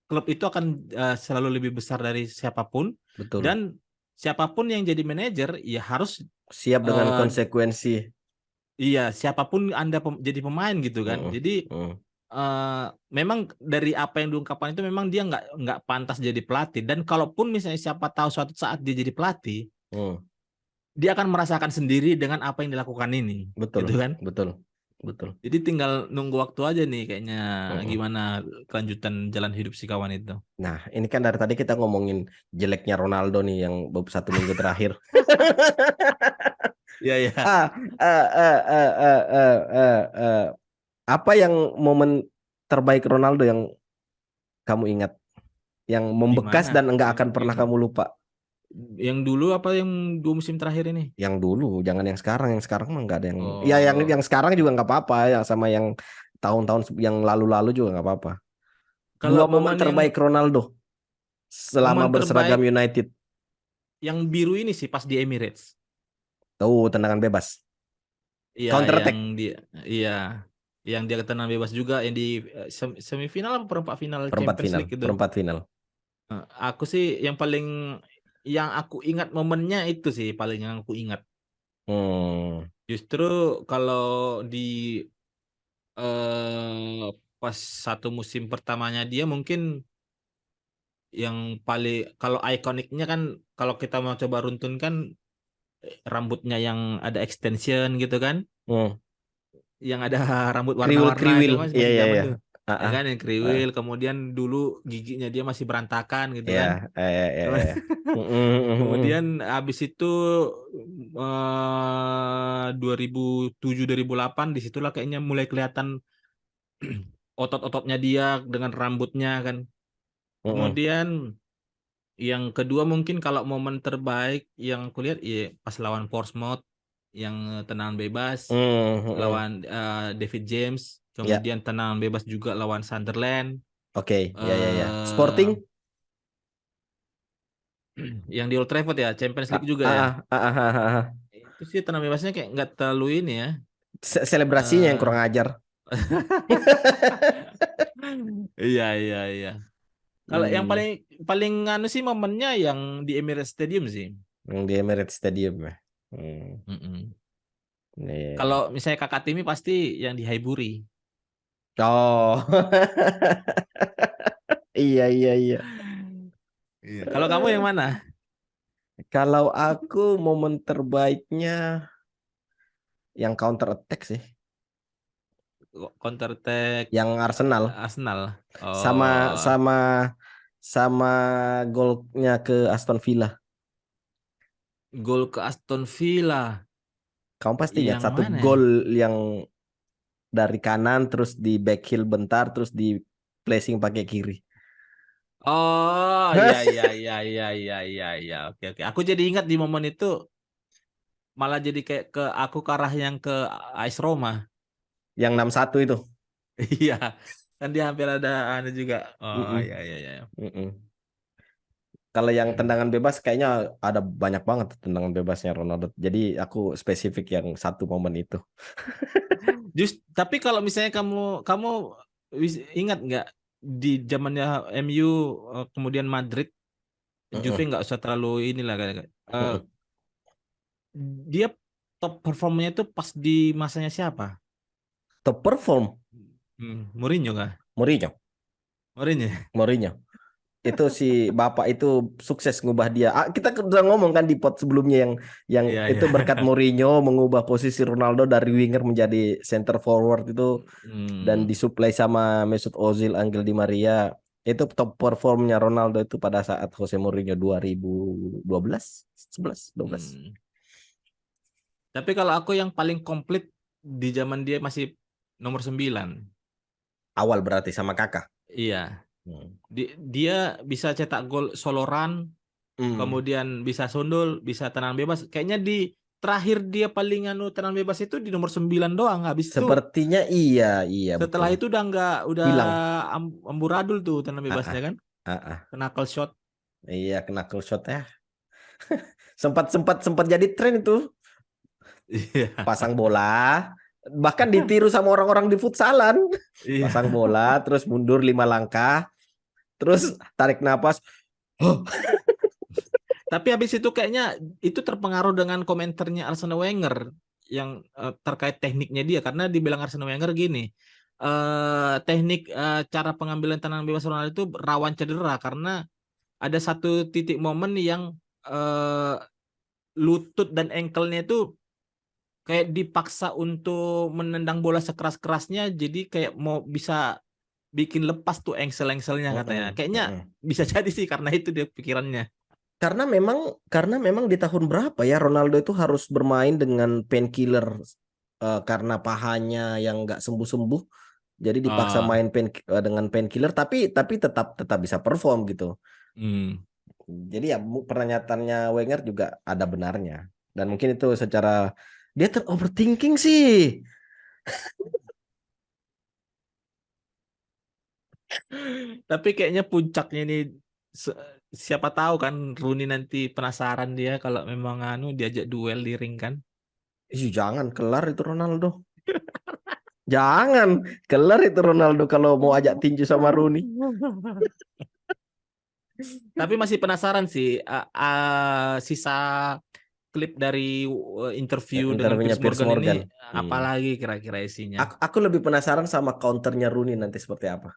klub itu akan selalu lebih besar dari siapapun, betul. dan siapapun yang jadi manajer ya harus Siap dengan eh, konsekuensi. iya, siapapun Anda jadi pemain gitu kan. Mm-mm. Jadi Mm. eh, memang dari apa yang diungkapkan itu memang dia nggak pantas jadi pelatih, dan kalaupun misalnya siapa tahu suatu saat dia jadi pelatih, Mm. dia akan merasakan sendiri dengan apa yang dilakukan ini, Betul, gitu kan. betul, betul. Jadi tinggal nunggu waktu aja nih kayaknya Mm-mm. gimana kelanjutan jalan hidup si kawan itu. Nah, ini kan dari tadi kita ngomongin jeleknya Ronaldo nih yang 1 minggu terakhir. Iya ya. Ah, eh, eh, eh, eh, eh, eh. Apa yang momen terbaik Ronaldo yang kamu ingat, yang Di membekas mana? dan enggak Yang akan pernah yang kamu lupa? yang dulu apa yang 2 musim terakhir ini? Yang dulu, jangan yang sekarang. Yang sekarang mah nggak ada yang. Ya, yang Oh, yang sekarang juga nggak apa-apa. Yang sama yang tahun-tahun yang lalu-lalu juga nggak apa-apa. kalau Dua momen momen yang terbaik Ronaldo selama momen berseragam terbaik United. yang biru ini sih pas di Emirates. Tahu tendangan bebas, Iya, counter yang attack, dia, iya, yang dia tenang bebas juga, yang di semifinal apa perempat final perempat Champions final, League itu. perempat final. Aku sih yang aku ingat momennya itu sih paling yang aku ingat. Hmm. Justru kalau di pas satu musim pertamanya dia mungkin yang paling, kalau ikoniknya kan, kalau kita mau coba runtun kan, rambutnya yang ada extension gitu kan, Hmm. yang ada rambut Kriwil, warna-warna itu kriwil, masih iya, masih iya, zaman iya. tuh. Ah, Ya ah, kan yang ah. kriwil, kemudian dulu giginya dia masih berantakan gitu Iya, kan. iya, iya. Mm, mm, mm, mm. Kemudian habis itu 2007 2008 disitulah kayaknya mulai kelihatan otot-ototnya dia dengan rambutnya kan. Mm, mm. Kemudian yang kedua mungkin kalau momen terbaik yang aku lihat ya pas lawan Portsmouth, yang tendangan bebas Mm, mm, mm. lawan David James, Ya, kemudian tendangan bebas juga lawan Sunderland, oke, ya, ya, ya. eh Sporting? yang di Old Trafford ya, Champions Ah, League juga ya. ah, ah, ah, ah, ah. Itu sih tendangan bebasnya kayak nggak terlalu ini ya. Selebrasinya yang eh kurang ajar. Iya, iya, iya. Kalau yang Hmm, paling paling anu sih momennya yang di Emirates Stadium sih. yang di Emirates Stadium ya. Hmm, Mm-mm. Kalau iya. misalnya Kakak Timi pasti yang di Highbury. Oh, iya, iya, iya. Iya. Kalau kamu yang mana? Kalau aku momen terbaiknya yang counter attack sih, Counter attack yang Arsenal Arsenal. sama Oh, sama sama golnya ke Aston Villa. gol ke Aston Villa. Kamu pasti ingat Yang satu mana ya? gol yang dari kanan terus di back heel bentar terus di placing pakai kiri. Oh, iya, iya, iya, iya, iya, iya, iya. Oke, oke. Aku jadi ingat di momen itu, malah jadi kayak aku ke arah yang ke AS Roma. Yang 6-1 itu. Iya, kan dia hampir ada anu juga. Oh, Mm-mm, iya, iya, iya. mm-mm. Kalau yang tendangan bebas kayaknya ada banyak banget tendangan bebasnya Ronaldo. Jadi aku spesifik yang satu momen itu. Tapi kalau misalnya kamu kamu ingat nggak di zamannya MU, kemudian Madrid, Juve Mm-mm, nggak usah terlalu inilah kan. mm-mm. Dia top performanya itu pas di masanya siapa? top perform. Mourinho kah? Mourinho. Mourinho. Mourinho. Itu si Bapak itu sukses ngubah dia. Kita udah ngomong kan di pot sebelumnya yang Iya, itu iya. berkat Mourinho mengubah posisi Ronaldo dari winger menjadi center forward itu, dan Hmm. disuplai sama Mesut Ozil, Angel Di Maria. Itu top performnya Ronaldo itu pada saat Jose Mourinho 2012, 11, 12. Hmm. Tapi kalau aku yang paling komplit di zaman dia masih nomor 9. Awal berarti sama Kakak. Iya. Hmm. Dia bisa cetak gol solo run, Hmm. kemudian bisa sundul, bisa tenang bebas. Kayaknya di terakhir dia paling tenang bebas itu di nomor 9 doang. Habis itu Sepertinya iya, iya setelah betul. itu udah nggak, udah Hilang. amburadul tuh tenang Ah, bebasnya ah, kan. ah, ah. Knuckle shot. Iya, kena close shot ya. Sempat jadi tren itu. Iya. Pasang bola, bahkan ditiru sama orang-orang di futsalan. Iya. Pasang bola, terus mundur 5 langkah, terus tarik napas. Huh. Tapi habis itu kayaknya itu terpengaruh dengan komentarnya Arsene Wenger yang terkait tekniknya dia, karena dibilang Arsene Wenger gini, teknik cara pengambilan tendangan bebas Ronaldo itu rawan cedera karena ada satu titik momen yang eh, lutut dan engkelnya itu kayak dipaksa untuk menendang bola sekeras-kerasnya, jadi kayak mau bisa bikin lepas tuh engsel-engselnya katanya. Mm-mm, Kayaknya mm-mm. bisa jadi sih karena itu dia pikirannya. Karena memang di tahun berapa ya Ronaldo itu harus bermain dengan painkiller, karena pahanya yang nggak sembuh-sembuh, jadi dipaksa Ah, main dengan painkiller, tapi tetap tetap bisa perform gitu. hmm. Jadi ya pernyataannya Wenger juga ada benarnya, dan mungkin itu secara dia overthinking sih. Tapi kayaknya puncaknya ini se- siapa tahu kan Rooney nanti penasaran dia kalau memang diajak duel di ring kan. Ih, jangan kelar itu Ronaldo. Jangan kelar itu Ronaldo kalau mau ajak tinju sama Rooney. Tapi masih penasaran sih sisa klip dari interview dengan Interviewnya Piers Piers Morgan ini Morgan. Hmm. apalagi kira-kira isinya. Aku lebih penasaran sama counternya Rooney nanti seperti apa.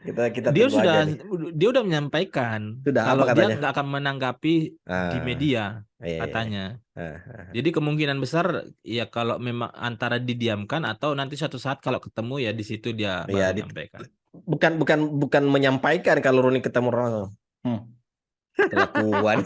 Kita Dia tunggu aja sudah nih. dia udah menyampaikan Sudah apa kalau dia katanya? nggak akan menanggapi di Ah, media iya, iya, iya. katanya. Ah, ah, ah. Jadi kemungkinan besar ya kalau memang antara didiamkan atau nanti suatu saat kalau ketemu ya di situ dia Iya, baru menyampaikan. bukan bukan bukan menyampaikan kalau Rooney ketemu Ronaldo. Hmm, kelakuan.